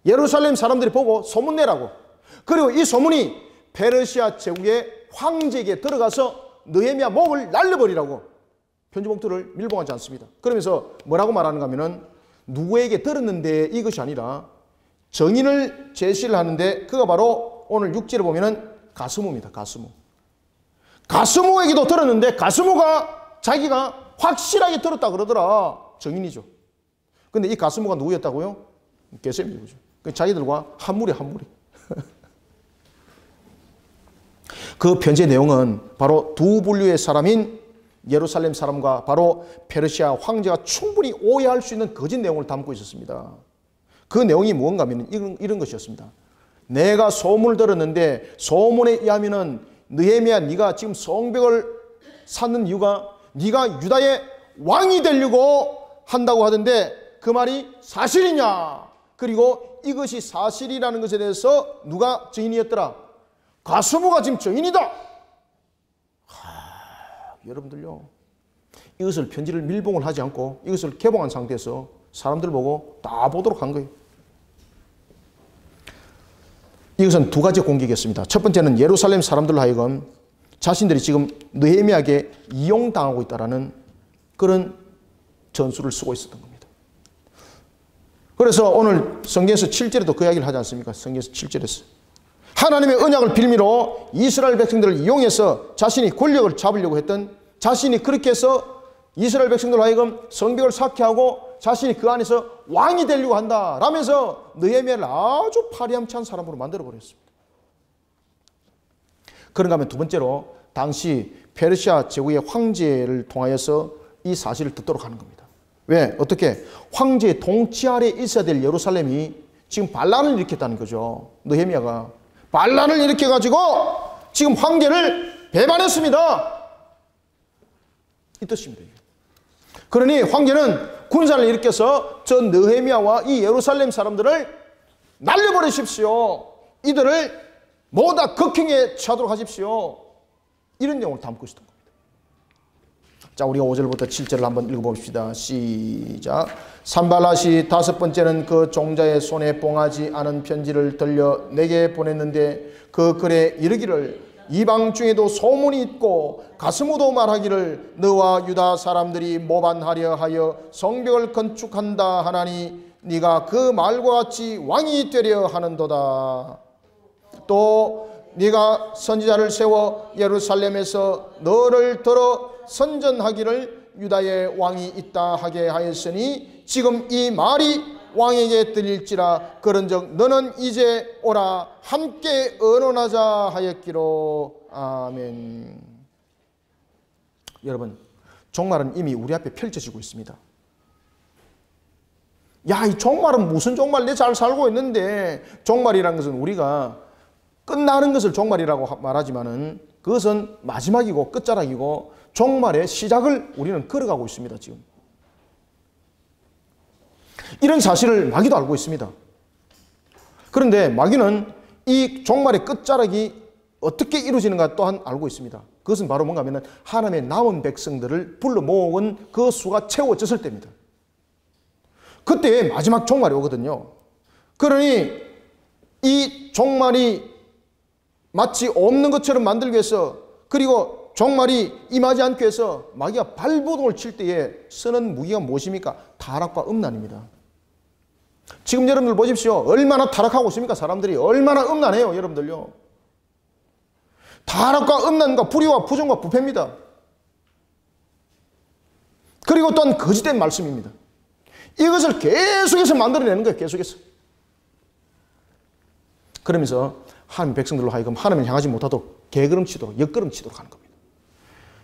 예루살렘 사람들이 보고 소문내라고. 그리고 이 소문이 페르시아 제국의 황제에게 들어가서 느헤미야 목을 날려버리라고 편지 봉투를 밀봉하지 않습니다. 그러면서 뭐라고 말하는가 하면은 누구에게 들었는데 이것이 아니라 정인을 제시를 하는데 그가 바로 오늘 6절에 보면은 가스무입니다. 가스무. 가스무에게도 들었는데 가스무가 자기가 확실하게 들었다 그러더라. 정인이죠. 근데 이 가스무가 누구였다고요? 게셈이죠. 자기들과 한 무리. 그 편지의 내용은 바로 두 분류의 사람인 예루살렘 사람과 바로 페르시아 황제가 충분히 오해할 수 있는 거짓 내용을 담고 있었습니다. 그 내용이 무언가 하면 이런 것이었습니다. 내가 소문을 들었는데 소문에 의하면은 느헤미야 네가 지금 성벽을 쌓는 이유가 네가 유다의 왕이 되려고 한다고 하던데 그 말이 사실이냐? 그리고 이것이 사실이라는 것에 대해서 누가 증인이었더라? 가스무가 지금 증인이다. 여러분들요. 이것을 편지를 밀봉을 하지 않고 이것을 개봉한 상태에서 사람들 보고 다 보도록 한 거예요. 이것은 두 가지 공격이었습니다. 첫 번째는 예루살렘 사람들로 하여금 자신들이 지금 느헤미야에게 이용당하고 있다는 그런 전술을 쓰고 있었던 겁니다. 그래서 오늘 성경에서 7절에도 그 이야기를 하지 않습니까? 성경에서 7절에서 하나님의 언약을 빌미로 이스라엘 백성들을 이용해서 자신이 권력을 잡으려고 했던 자신이 그렇게 해서 이스라엘 백성들로 하여금 성벽을 쌓게 하고 자신이 그 안에서 왕이 되려고 한다 라면서 느헤미야를 아주 파리함찬 사람으로 만들어버렸습니다. 그런가 하면 두 번째로 당시 페르시아 제국의 황제를 통하여서 이 사실을 듣도록 하는 겁니다. 왜? 어떻게? 황제의 통치 아래 있어야 될 예루살렘이 지금 반란을 일으켰다는 거죠. 느헤미야가 반란을 일으켜가지고 지금 황제를 배반했습니다. 이 뜻입니다. 그러니 황제는 군사를 일으켜서 저 느헤미야와 이 예루살렘 사람들을 날려버리십시오. 이들을 모두 극형에 처하도록 하십시오. 이런 내용을 담고 있었던 겁니다. 자, 우리가 5절부터 7절을 한번 읽어봅시다. 시작. 산발랏이 다섯 번째는 그 종자의 손에 봉하지 않은 편지를 들려 내게 보냈는데 그 글에 이르기를 이방 중에도 소문이 있고 가스무도 말하기를 너와 유다 사람들이 모반하려 하여 성벽을 건축한다 하나니 네가 그 말과 같이 왕이 되려 하는도다. 또 네가 선지자를 세워 예루살렘에서 너를 들어 선전하기를 유다의 왕이 있다 하게 하였으니 지금 이 말이 왕에게 들릴지라. 그런즉 너는 이제 오라 함께 의논하자 하였기로. 아멘. 여러분, 종말은 이미 우리 앞에 펼쳐지고 있습니다. 야, 이 종말은 무슨 종말? 내 잘 살고 있는데. 종말이라는 것은 우리가 끝나는 것을 종말이라고 말하지만은 그것은 마지막이고 끝자락이고 종말의 시작을 우리는 걸어가고 있습니다. 지금 이런 사실을 마귀도 알고 있습니다. 그런데 마귀는 이 종말의 끝자락이 어떻게 이루어지는가 또한 알고 있습니다. 그것은 바로 뭔가 하면 하나님의 남은 백성들을 불러 모은 그 수가 채워졌을 때입니다. 그때 마지막 종말이 오거든요. 그러니 이 종말이 마치 없는 것처럼 만들기 위해서, 그리고 종말이 임하지 않기 위해서 마귀가 발버둥을 칠 때에 쓰는 무기가 무엇입니까? 타락과 음란입니다. 지금 여러분들 보십시오. 얼마나 타락하고 있습니까? 사람들이 얼마나 음란해요. 여러분들요. 타락과 음란과 불의와 부정과 부패입니다. 그리고 또한 거짓된 말씀입니다. 이것을 계속해서 만들어내는 거예요. 계속해서. 그러면서 하나님 백성들로 하여금 하나님을 향하지 못하도록 개걸음치도록 옆걸음치도록 하는 겁니다.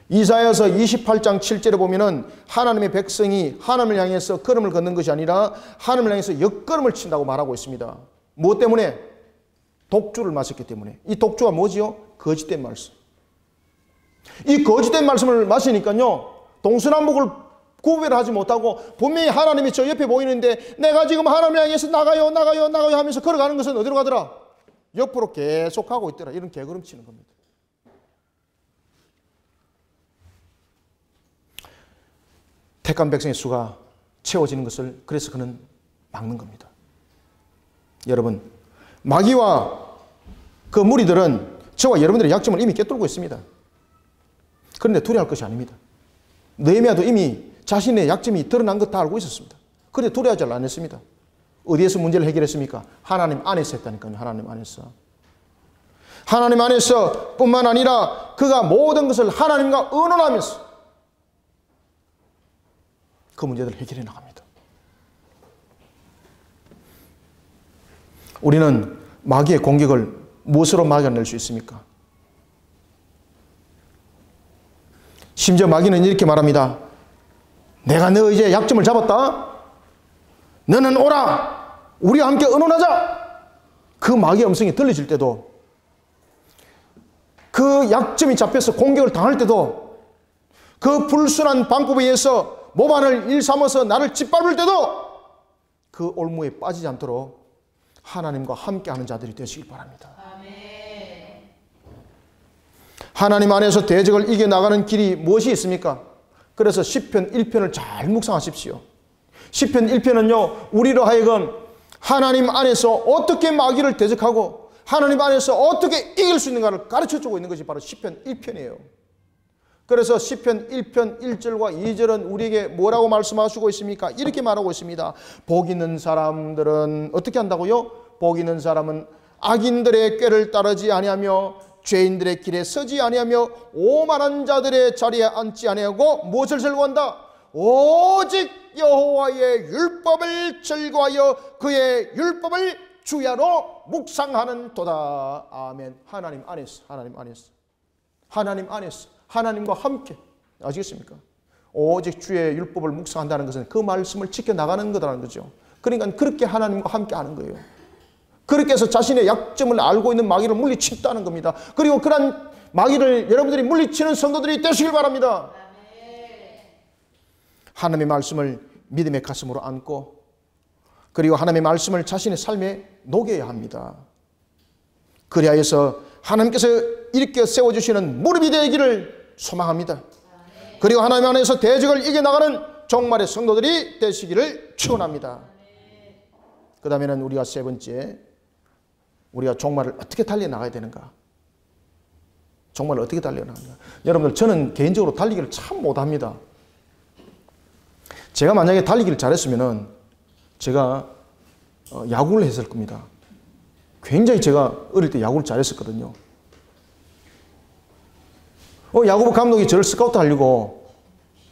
이사야서 28장 7절에 보면은 하나님의 백성이 하나님을 향해서 걸음을 걷는 것이 아니라 하나님을 향해서 옆걸음을 친다고 말하고 있습니다. 무엇 때문에? 독주를 마셨기 때문에. 이 독주가 뭐지요? 거짓된 말씀. 이 거짓된 말씀을 마시니까요, 동서남북을 구별하지 못하고 분명히 하나님이 저 옆에 보이는데 내가 지금 하나님을 향해서 나가요 하면서 걸어가는 것은 어디로 가더라? 옆으로 계속 가고 있더라. 이런 개걸음치는 겁니다. 택한 백성의 수가 채워지는 것을 그래서 그는 막는 겁니다. 여러분, 마귀와 그 무리들은 저와 여러분들의 약점을 이미 꿰뚫고 있습니다. 그런데 두려워할 것이 아닙니다. 느헤미야도 이미 자신의 약점이 드러난 것 다 알고 있었습니다. 그런데 두려워하지 않았습니다. 어디에서 문제를 해결했습니까? 하나님 안에서 했다니까요. 하나님 안에서. 하나님 안에서 뿐만 아니라 그가 모든 것을 하나님과 의논하면서 그 문제들을 해결해 나갑니다. 우리는 마귀의 공격을 무엇으로 막아낼 수 있습니까? 심지어 마귀는 이렇게 말합니다. 내가 너 이제 약점을 잡았다. 너는 오라. 우리와 함께 의논하자. 그 마귀의 음성이 들려질 때도, 그 약점이 잡혀서 공격을 당할 때도, 그 불순한 방법에 의해서 모반을 일삼아서 나를 짓밟을 때도 그 올무에 빠지지 않도록 하나님과 함께하는 자들이 되시길 바랍니다. 아멘. 하나님 안에서 대적을 이겨나가는 길이 무엇이 있습니까? 그래서 시편 1편을 잘 묵상하십시오. 시편 1편은요, 우리로 하여금 하나님 안에서 어떻게 마귀를 대적하고 하나님 안에서 어떻게 이길 수 있는가를 가르쳐주고 있는 것이 바로 시편 1편이에요. 그래서 시편 1편 1절과 2절은 우리에게 뭐라고 말씀하시고 있습니까? 이렇게 말하고 있습니다. 복 있는 사람들은 어떻게 한다고요? 복 있는 사람은 악인들의 꾀를 따르지 아니하며 죄인들의 길에 서지 아니하며 오만한 자들의 자리에 앉지 아니하고 무엇을 즐거워한다? 오직 여호와의 율법을 즐거워하여 그의 율법을 주야로 묵상하는 도다. 아멘. 하나님 안에서, 하나님 안에서, 하나님 안에서, 하나님과 함께. 아시겠습니까? 오직 주의 율법을 묵상한다는 것은 그 말씀을 지켜나가는 거라는 거죠. 그러니까 그렇게 하나님과 함께 하는 거예요. 그렇게 해서 자신의 약점을 알고 있는 마귀를 물리친다는 겁니다. 그리고 그런 마귀를 여러분들이 물리치는 성도들이 되시길 바랍니다. 하나님의 말씀을 믿음의 가슴으로 안고, 그리고 하나님의 말씀을 자신의 삶에 녹여야 합니다. 그리하여서 하나님께서 일으켜 세워주시는 무릎이 되기를 소망합니다. 그리고 하나님 안에서 대적을 이겨나가는 종말의 성도들이 되시기를 축원합니다. 그 다음에는 우리가 세 번째, 우리가 종말을 어떻게 달려나가야 되는가? 종말을 어떻게 달려나가는가? 여러분들, 저는 개인적으로 달리기를 참 못합니다. 제가 만약에 달리기를 잘했으면 제가 야구를 했을 겁니다. 굉장히 제가 어릴 때 야구를 잘했었거든요. 야구부 감독이 저를 스카우트 하려고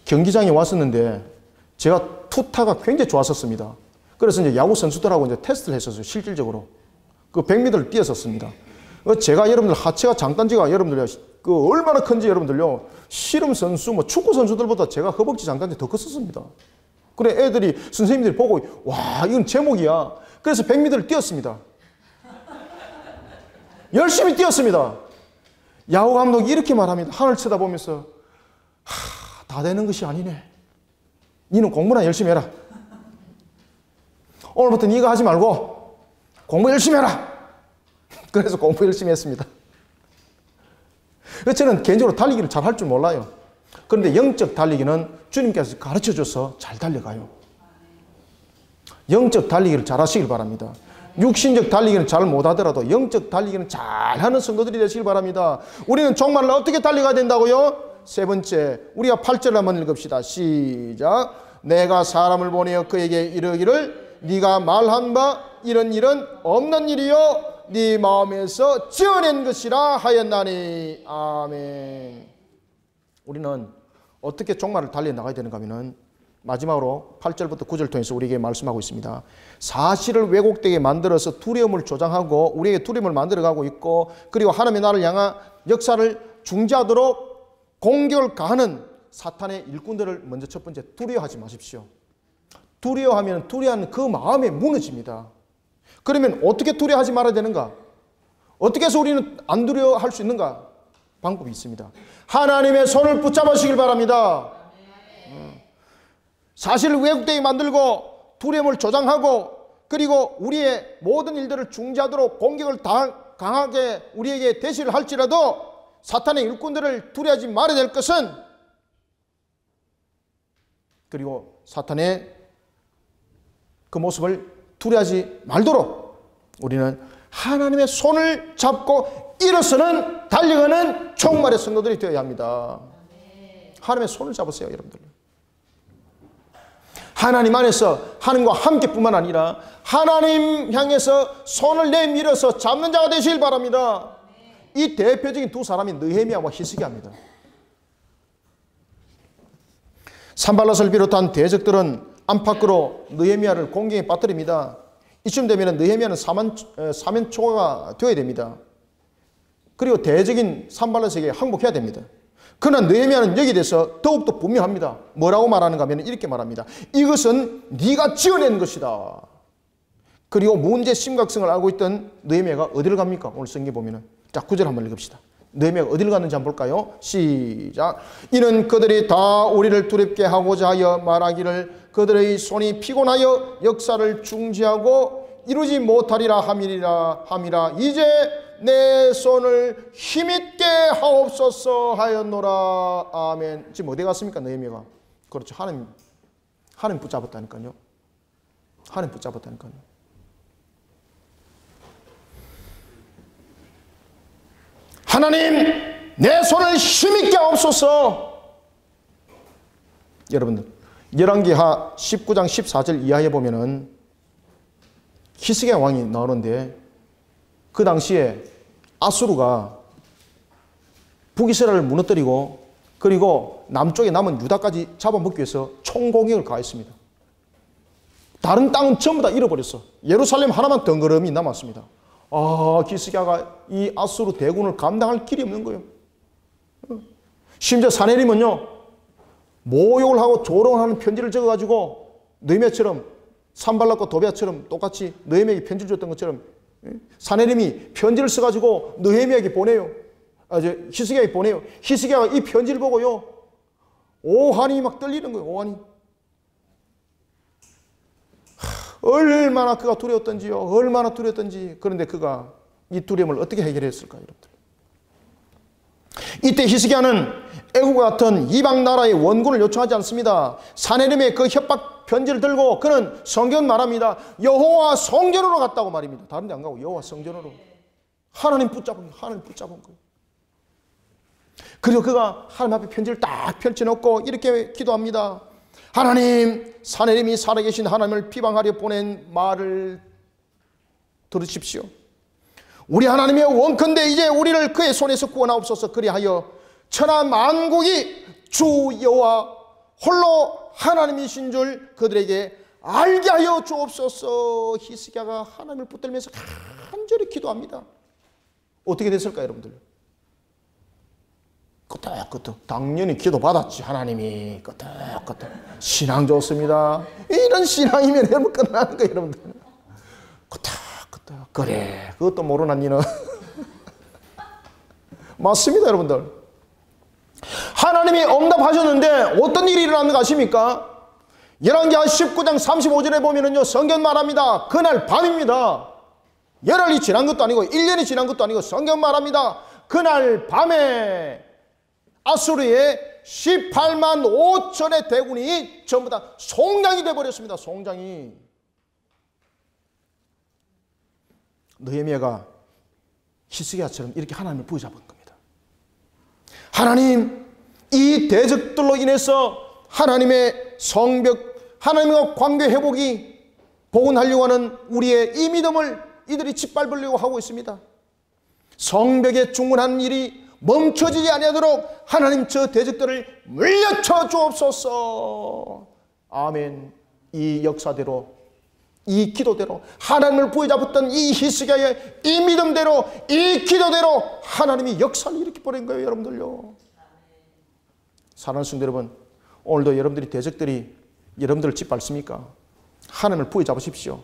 경기장에 왔었는데 제가 투타가 굉장히 좋았었습니다. 그래서 이제 야구 선수들하고 이제 테스트를 했었어요. 실질적으로. 그 100m를 뛰었었습니다. 제가 여러분들 하체가 장단지가 여러분들 얼마나 큰지 여러분들요. 씨름 선수, 축구 선수들보다 제가 허벅지 장단지 더 컸었습니다. 그래 애들이 선생님들이 보고 와 이건 제목이야. 그래서 100m를 뛰었습니다. 열심히 뛰었습니다. 야구 감독이 이렇게 말합니다. 하늘 쳐다보면서 다 되는 것이 아니네. 니는 공부나 열심히 해라. 오늘부터 니가 하지 말고 공부 열심히 해라. 그래서 공부 열심히 했습니다. 저는 개인적으로 달리기를 잘 할 줄 몰라요. 그런데 영적 달리기는 주님께서 가르쳐줘서 잘 달려가요. 영적 달리기를 잘 하시길 바랍니다. 육신적 달리기는 잘 못하더라도 영적 달리기는 잘하는 성도들이 되시길 바랍니다. 우리는 종말을 어떻게 달려가야 된다고요? 세 번째, 우리가 8절을 한번 읽읍시다. 시작. 내가 사람을 보내어 그에게 이르기를 네가 말한 바 이런 일은 없는 일이요 네 마음에서 지어낸 것이라 하였나니. 아멘. 우리는 어떻게 종말을 달려나가야 되는가 하면은 마지막으로 8절부터 9절 통해서 우리에게 말씀하고 있습니다. 사실을 왜곡되게 만들어서 두려움을 조장하고 우리에게 두려움을 만들어가고 있고, 그리고 하나님의 나라를 향한 역사를 중지하도록 공격을 가하는 사탄의 일꾼들을 먼저 첫 번째 두려워하지 마십시오. 두려워하면 두려워하는 그 마음에 무너집니다. 그러면 어떻게 두려워하지 말아야 되는가? 어떻게 해서 우리는 안 두려워할 수 있는가? 방법이 있습니다. 하나님의 손을 붙잡으시길 바랍니다. 사실을 왜곡되게 만들고 두려움을 조장하고 그리고 우리의 모든 일들을 중지하도록 공격을 강하게 우리에게 대시를 할지라도 사탄의 일꾼들을 두려워하지 말아야 될 것은, 그리고 사탄의 그 모습을 두려워하지 말도록 우리는 하나님의 손을 잡고 일어서는 달려가는 종말의 성도들이 되어야 합니다. 하나님의 손을 잡으세요, 여러분들. 하나님 안에서 하나님과 함께뿐만 아니라 하나님 향해서 손을 내밀어서 잡는 자가 되시길 바랍니다. 이 대표적인 두 사람이 느헤미야와 히스기야입니다. 산발랏을 비롯한 대적들은 안팎으로 느헤미야를 공경에 빠뜨립니다. 이쯤 되면 느헤미야는 사면초가 되어야 됩니다. 그리고 대적인 산발랏에게 항복해야 됩니다. 그러나 느헤미야는 여기에 대해서 더욱더 분명합니다. 뭐라고 말하는가 하면 이렇게 말합니다. 이것은 네가 지어낸 것이다. 그리고 문제의 심각성을 알고 있던 느헤미야가 어디를 갑니까? 오늘 성경에 보면은. 자, 9절 한번 읽읍시다. 느헤미야가 어디를 갔는지 한번 볼까요? 시작. 이는 그들이 다 우리를 두렵게 하고자 하여 말하기를 그들의 손이 피곤하여 역사를 중지하고 이루지 못하리라 함이라. 이제 내 손을 힘있게 하옵소서 하였노라. 아멘. 지금 어디 갔습니까, 느헤미야가? 그렇죠. 하나님 붙잡았다니까요. 하나님 붙잡았다니까요. 하나님, 내 손을 힘있게 하옵소서. 여러분들, 열왕기하 19장 14절 이하에 보면은 히스기야 왕이 나오는데, 그 당시에 아수르가 북이스라엘을 무너뜨리고 그리고 남쪽에 남은 유다까지 잡아먹기 위해서 총공격을 가했습니다. 다른 땅은 전부 다 잃어버렸어. 예루살렘 하나만 덩그러미 남았습니다. 히스기야가 이 아수르 대군을 감당할 길이 없는 거예요. 심지어 사내림은요, 모욕을 하고 조롱을 하는 편지를 적어가지고 느헤미야처럼, 산발랏과 도비야처럼 똑같이 느헤미야에게 편지를 줬던 것처럼 사내림이 편지를 써가지고 느헤미야에게 보내요. 히스기야에게 보내요. 히스기야가 이 편지를 보고요, 오한이 막 떨리는 거예요. 오한이. 얼마나 그가 두려웠던지요. 얼마나 두려웠던지. 그런데 그가 이 두려움을 어떻게 해결했을까요, 여러분들? 이때 히스기야는 애국과 같은 이방 나라의 원군을 요청하지 않습니다. 사내림의 그 협박 편지를 들고 그는 성경은 말합니다. 여호와 성전으로 갔다고 말입니다. 다른 데 안 가고 여호와 성전으로. 하나님 붙잡은 거예요. 그리고 그가 하나님 앞에 편지를 딱 펼쳐놓고 이렇게 기도합니다. 하나님, 사내림이 살아계신 하나님을 비방하려 보낸 말을 들으십시오. 우리 하나님의 원컨대 이제 우리를 그의 손에서 구원하옵소서. 그리하여 천하 만국이 주 여호와 홀로 하나님이신 줄 그들에게 알게 하여 주옵소서. 히스기야가 하나님을 붙들면서 간절히 기도합니다. 어떻게 됐을까요, 여러분들? 끄덕끄덕 당연히 기도 받았지. 하나님이 끄덕끄덕 신앙 좋습니다. 이런 신앙이면 여러분 끝나는 거예요, 여러분들. 끄덕끄덕 그래 그것도 모르나 니는. 맞습니다, 여러분들. 하나님이 응답하셨는데 어떤 일이 일어났는가 아십니까? 열왕기하 19장 35절에 보면은요, 성경 말합니다. 그날 밤입니다. 열흘이 지난 것도 아니고 1년이 지난 것도 아니고 성경 말합니다. 그날 밤에 아수르의 18만 5천의 대군이 전부 다 송장이 되어버렸습니다. 송장이. 느헤미야가 히스기야처럼 이렇게 하나님을 부여잡은 겁니다. 하나님, 이 대적들로 인해서 하나님의 성벽, 하나님과 관계 회복이 복원하려고 하는 우리의 이 믿음을 이들이 짓밟으려고 하고 있습니다. 성벽에 중문하는 일이 멈춰지지 아니하도록 하나님 저 대적들을 물려쳐 주옵소서. 아멘. 이 역사대로, 이 기도대로, 하나님을 부여잡았던 이 히스기야의 이 믿음대로, 이 기도대로 하나님이 역사를 일으켜 버린 거예요, 여러분들요. 사랑하는 성도 여러분, 오늘도 여러분들이 대적들이 여러분들을 짓밟습니까? 하나님을 부여잡으십시오.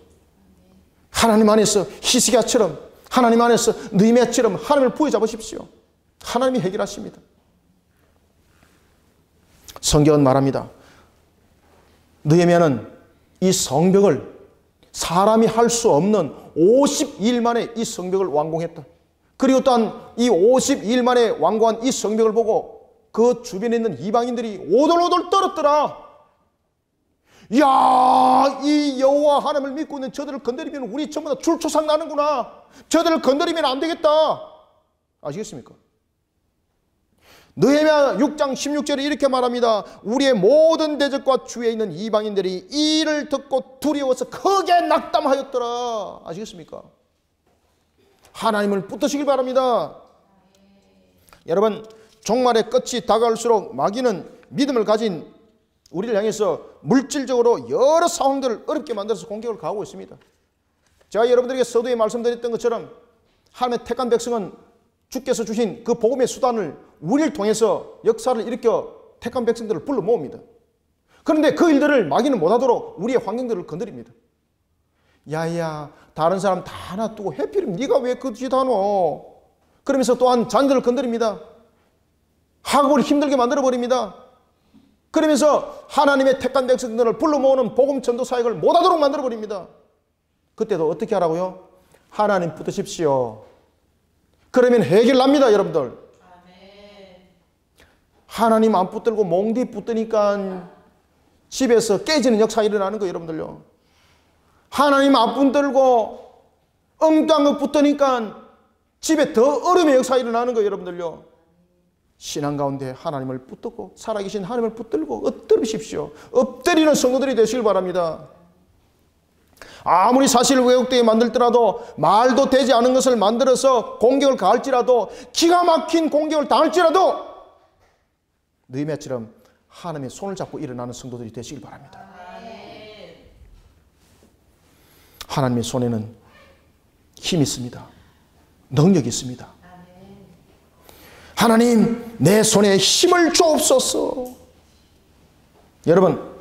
하나님 안에서 히스기야처럼, 하나님 안에서 느헤미야처럼 하나님을 부여잡으십시오. 하나님이 해결하십니다. 성경은 말합니다. 느헤미야는 이 성벽을 사람이 할 수 없는 50일 만에 이 성벽을 완공했다. 그리고 또한 이 50일 만에 완공한 이 성벽을 보고 그 주변에 있는 이방인들이 오돌오돌 떨었더라. 이야, 이 여호와 하나님을 믿고 있는 저들을 건드리면 우리 전부 다 줄초상 나는구나. 저들을 건드리면 안 되겠다. 아시겠습니까? 느헤미야 6장 16절에 이렇게 말합니다. 우리의 모든 대적과 주위에 있는 이방인들이 이 일을 듣고 두려워서 크게 낙담하였더라. 아시겠습니까? 하나님을 붙드시길 바랍니다. 여러분, 종말의 끝이 다가올수록 마귀는 믿음을 가진 우리를 향해서 물질적으로 여러 상황들을 어렵게 만들어서 공격을 가하고 있습니다. 제가 여러분들에게 서두에 말씀드렸던 것처럼 하나님의 택한 백성은 주께서 주신 그 복음의 수단을 우리를 통해서 역사를 일으켜 택한 백성들을 불러 모읍니다. 그런데 그 일들을 마귀는 못하도록 우리의 환경들을 건드립니다. 야야, 다른 사람 다 놔두고 해피를 네가 왜 그 짓 하노? 그러면서 또한 자녀들을 건드립니다. 학업을 힘들게 만들어버립니다. 그러면서 하나님의 택한 백성들을 불러 모으는 복음 전도 사역을 못하도록 만들어버립니다. 그때도 어떻게 하라고요? 하나님 붙드십시오. 그러면 해결납니다, 여러분들. 하나님 안 붙들고 몽디 붙드니까 집에서 깨지는 역사가 일어나는 거예요, 여러분들요. 하나님 안 붙들고 엉뚱한 거 붙드니까 집에 더 어려움의 역사가 일어나는 거예요, 여러분들요. 신앙 가운데 하나님을 붙들고 살아계신 하나님을 붙들고 엎드리십시오. 엎드리는 성도들이 되시길 바랍니다. 아무리 사실 왜곡되게 만들더라도 말도 되지 않은 것을 만들어서 공격을 가할지라도 기가 막힌 공격을 당할지라도 느헤미야처럼 하나님의 손을 잡고 일어나는 성도들이 되시길 바랍니다. 하나님의 손에는 힘이 있습니다. 능력이 있습니다. 하나님, 내 손에 힘을 주옵소서. 여러분,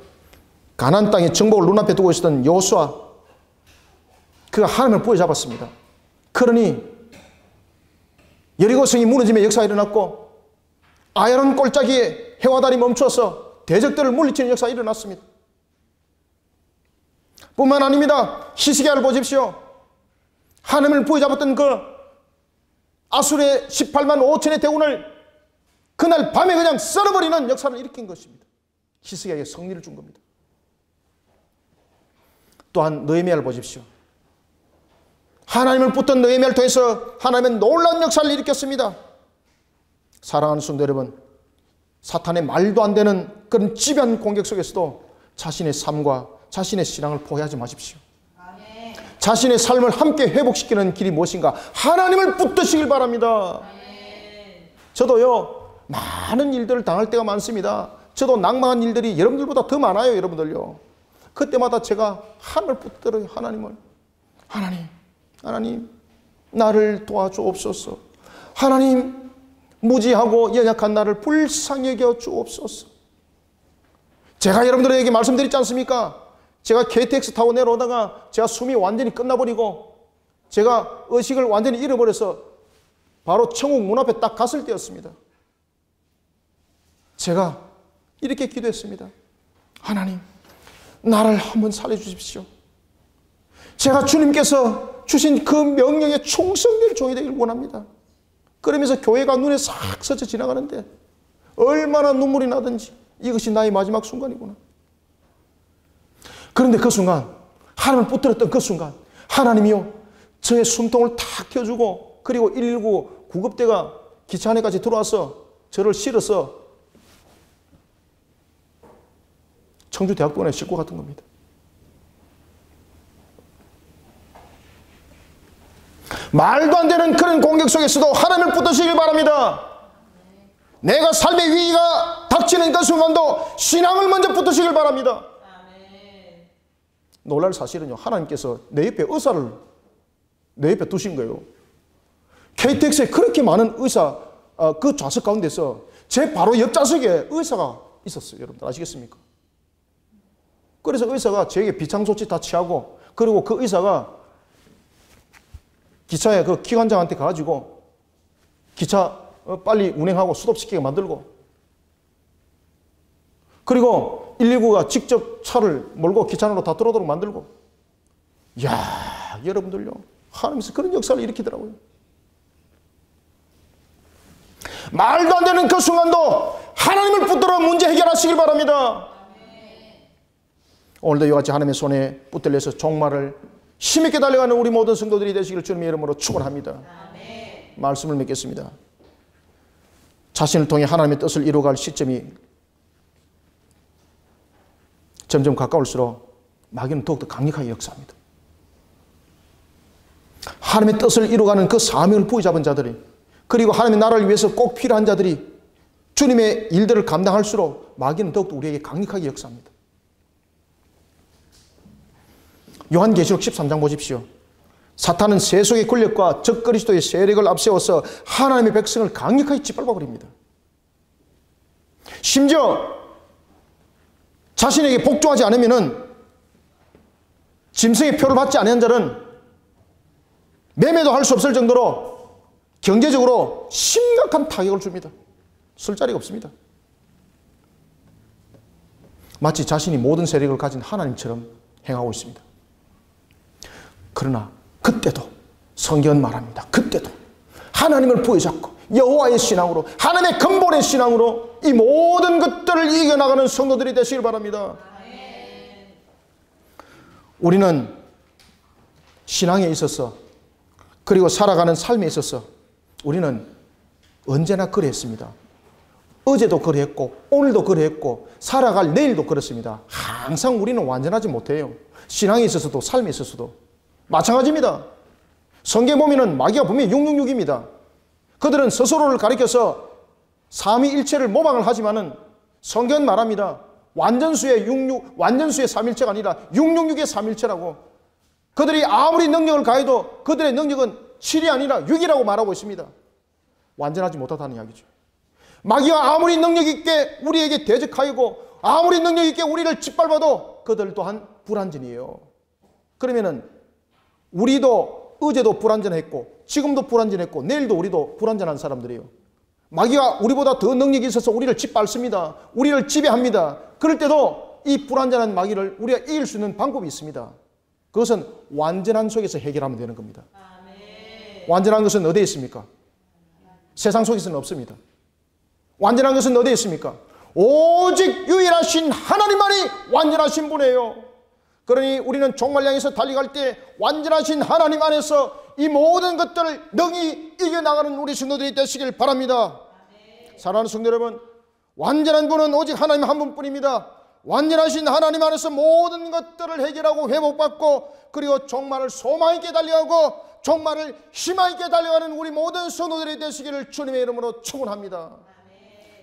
가나안 땅의 정복을 눈앞에 두고 있었던 여호수아, 그가 하나님을 부여잡았습니다. 그러니 여리고성이 무너짐의 역사가 일어났고 아야론 골짜기에 해와 달이 멈춰서 대적들을 물리치는 역사가 일어났습니다. 뿐만 아닙니다. 히스기야를 보십시오. 하나님을 부여잡았던 그 아수르의 18만 5천의 대군을 그날 밤에 그냥 썰어버리는 역사를 일으킨 것입니다. 히스기야에게 승리를 준 겁니다. 또한 느헤미야를 보십시오. 하나님을 붙든 느헤미야를 통해서 하나님은 놀라운 역사를 일으켰습니다. 사랑하는 성도 여러분, 사탄의 말도 안 되는 그런 지변 공격 속에서도 자신의 삶과 자신의 신앙을 포기하지 마십시오. 아멘. 자신의 삶을 함께 회복시키는 길이 무엇인가? 하나님을 붙드시길 바랍니다. 아멘. 저도요, 많은 일들을 당할 때가 많습니다. 저도 낭망한 일들이 여러분들보다 더 많아요. 여러분들요. 그때마다 제가 하나님을 붙들어요. 하나님을. 하나님 나를 도와주옵소서. 하나님, 무지하고 연약한 나를 불쌍히 여겨 주옵소서. 제가 여러분들에게 말씀드렸지 않습니까? 제가 KTX 타고 내려오다가 제가 숨이 완전히 끝나버리고 제가 의식을 완전히 잃어버려서 바로 천국 문 앞에 딱 갔을 때였습니다. 제가 이렇게 기도했습니다. 하나님, 나를 한번 살려주십시오. 제가 주님께서 주신 그 명령에 충성될 종이 되길 원합니다. 그러면서 교회가 눈에 싹 스쳐 지나가는데 얼마나 눈물이 나든지 이것이 나의 마지막 순간이구나. 그런데 그 순간, 하나님을 붙들었던 그 순간, 하나님이요, 저의 숨통을 탁 켜주고, 그리고 119 구급대가 기차 안에까지 들어와서 저를 실어서 청주대학병원에 싣고 갔던 겁니다. 말도 안 되는 그런 공격 속에서도 하나님을 붙드시길 바랍니다. 내가 삶의 위기가 닥치는 그 순간도 신앙을 먼저 붙드시길 바랍니다. 놀랄 사실은요, 하나님께서 내 옆에 의사를 내 옆에 두신 거예요. KTX에 그렇게 많은 의사, 그 좌석 가운데서 제 바로 옆 좌석에 의사가 있었어요. 여러분들 아시겠습니까? 그래서 의사가 저에게 비상조치 다 취하고, 그리고 그 의사가 기차에 그 기관장한테 가가지고 기차 빨리 운행하고 수습시키게 만들고, 그리고 119가 직접 차를 몰고 기차 안으로 다 들어오도록 만들고. 이야, 여러분들요, 하나님께서 그런 역사를 일으키더라고요. 말도 안 되는 그 순간도 하나님을 붙들어 문제 해결하시길 바랍니다. 오늘도 이와 같이 하나님의 손에 붙들려서 종말을 힘있게 달려가는 우리 모든 성도들이 되시기를 주님의 이름으로 축원합니다. 말씀을 맺겠습니다. 자신을 통해 하나님의 뜻을 이루어갈 시점이 점점 가까울수록 마귀는 더욱더 강력하게 역사합니다. 하나님의 뜻을 이루어가는 그 사명을 부여잡은 자들이, 그리고 하나님의 나라를 위해서 꼭 필요한 자들이 주님의 일들을 감당할수록 마귀는 더욱더 우리에게 강력하게 역사합니다. 요한계시록 13장 보십시오. 사탄은 세속의 권력과 적그리스도의 세력을 앞세워서 하나님의 백성을 강력하게 짓밟아버립니다. 심지어 자신에게 복종하지 않으면 짐승의 표를 받지 않은 자는 매매도 할 수 없을 정도로 경제적으로 심각한 타격을 줍니다. 쓸 자리가 없습니다. 마치 자신이 모든 세력을 가진 하나님처럼 행하고 있습니다. 그러나 그때도 성경은 말합니다. 그때도 하나님을 부여잡고 여호와의 신앙으로, 하나님의 근본의 신앙으로 이 모든 것들을 이겨나가는 성도들이 되시길 바랍니다. 우리는 신앙에 있어서, 그리고 살아가는 삶에 있어서 우리는 언제나 그랬습니다. 어제도 그랬고 오늘도 그랬고 살아갈 내일도 그렇습니다. 항상 우리는 완전하지 못해요. 신앙에 있어서도 삶에 있어서도 마찬가지입니다. 성경에 보면은 마귀가 분명히 666입니다. 그들은 스스로를 가리켜서 삼위일체를 모방을 하지만은 성경은 말합니다. 완전수의 66, 완전수의 삼일체가 아니라 666의 삼일체라고. 그들이 아무리 능력을 가해도 그들의 능력은 7이 아니라 6이라고 말하고 있습니다. 완전하지 못하다는 이야기죠. 마귀가 아무리 능력 있게 우리에게 대적하고 아무리 능력 있게 우리를 짓밟아도 그들 또한 불완전이에요. 그러면은 우리도 어제도 불완전했고 지금도 불완전했고 내일도 우리도 불완전한 사람들이에요. 마귀가 우리보다 더 능력이 있어서 우리를 짓밟습니다. 우리를 지배합니다. 그럴 때도 이 불완전한 마귀를 우리가 이길 수 있는 방법이 있습니다. 그것은 완전한 속에서 해결하면 되는 겁니다. 아멘. 완전한 것은 어디에 있습니까? 세상 속에서는 없습니다. 완전한 것은 어디에 있습니까? 오직 유일하신 하나님만이 완전하신 분이에요. 그러니 우리는 종말 향해서 달려갈 때 완전하신 하나님 안에서 이 모든 것들을 능히 이겨나가는 우리 성도들이 되시길 바랍니다. 사랑하는 성도 여러분, 완전한 분은 오직 하나님 한 분뿐입니다. 완전하신 하나님 안에서 모든 것들을 해결하고 회복받고, 그리고 종말을 소망 있게 달려가고 종말을 희망 있게 달려가는 우리 모든 성도들이 되시기를 주님의 이름으로 축원합니다.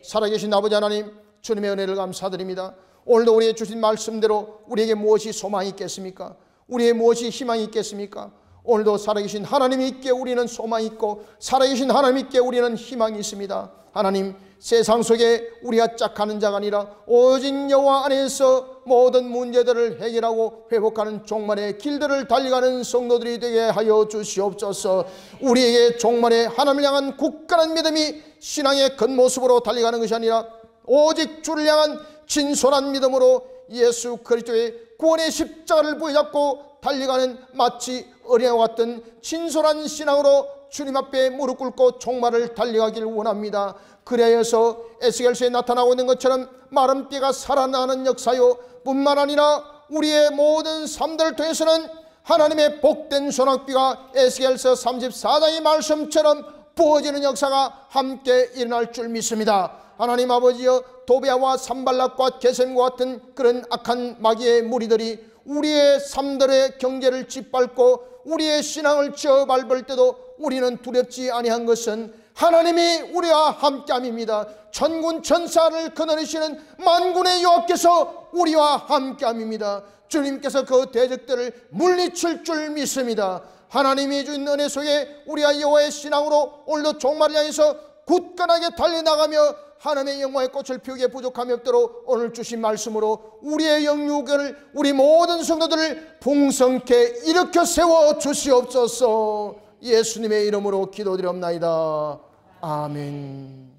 살아계신 아버지 하나님, 주님의 은혜를 감사드립니다. 오늘도 우리의 주신 말씀대로 우리에게 무엇이 소망이 있겠습니까? 우리의 무엇이 희망이 있겠습니까? 오늘도 살아계신 하나님이 있기에 우리는 소망이 있고, 살아계신 하나님 있기에 우리는 희망이 있습니다. 하나님, 세상 속에 우리가 짝하는 자가 아니라 오직 여호와 안에서 모든 문제들을 해결하고 회복하는 종말의 길들을 달려가는 성도들이 되게 하여 주시옵소서. 우리에게 종말의 하나님을 향한 굳건한 믿음이 신앙의 겉모습으로 달려가는 것이 아니라 오직 주를 향한 진솔한 믿음으로 예수 그리스도의 구원의 십자가를 부여잡고 달려가는 마치 어린아이와 같은 진솔한 신앙으로 주님 앞에 무릎 꿇고 종말을 달려가기를 원합니다. 그래서 에스겔서에 나타나고 있는 것처럼 마른 뼈가 살아나는 역사요, 뿐만 아니라 우리의 모든 삶들을 통해서는 하나님의 복된 소낙비가 에스겔서 34장의 말씀처럼 부어지는 역사가 함께 일어날 줄 믿습니다. 하나님 아버지여, 도비아와 산발락과 게셈과 같은 그런 악한 마귀의 무리들이 우리의 삶들의 경제를 짓밟고 우리의 신앙을 저밟을 때도 우리는 두렵지 아니한 것은 하나님이 우리와 함께함입니다. 천군 천사를 거느리시는 만군의 여호와께서 우리와 함께함입니다. 주님께서 그 대적들을 물리칠 줄 믿습니다. 하나님이 주신 은혜 속에 우리가 여호와의 신앙으로 오늘도 종말을 향해서 굳건하게 달려나가며 하나님의 영광의 꽃을 피우기에 부족함이 없도록 오늘 주신 말씀으로 우리의 영육을, 우리 모든 성도들을 풍성케 일으켜 세워 주시옵소서. 예수님의 이름으로 기도드리옵나이다. 아멘.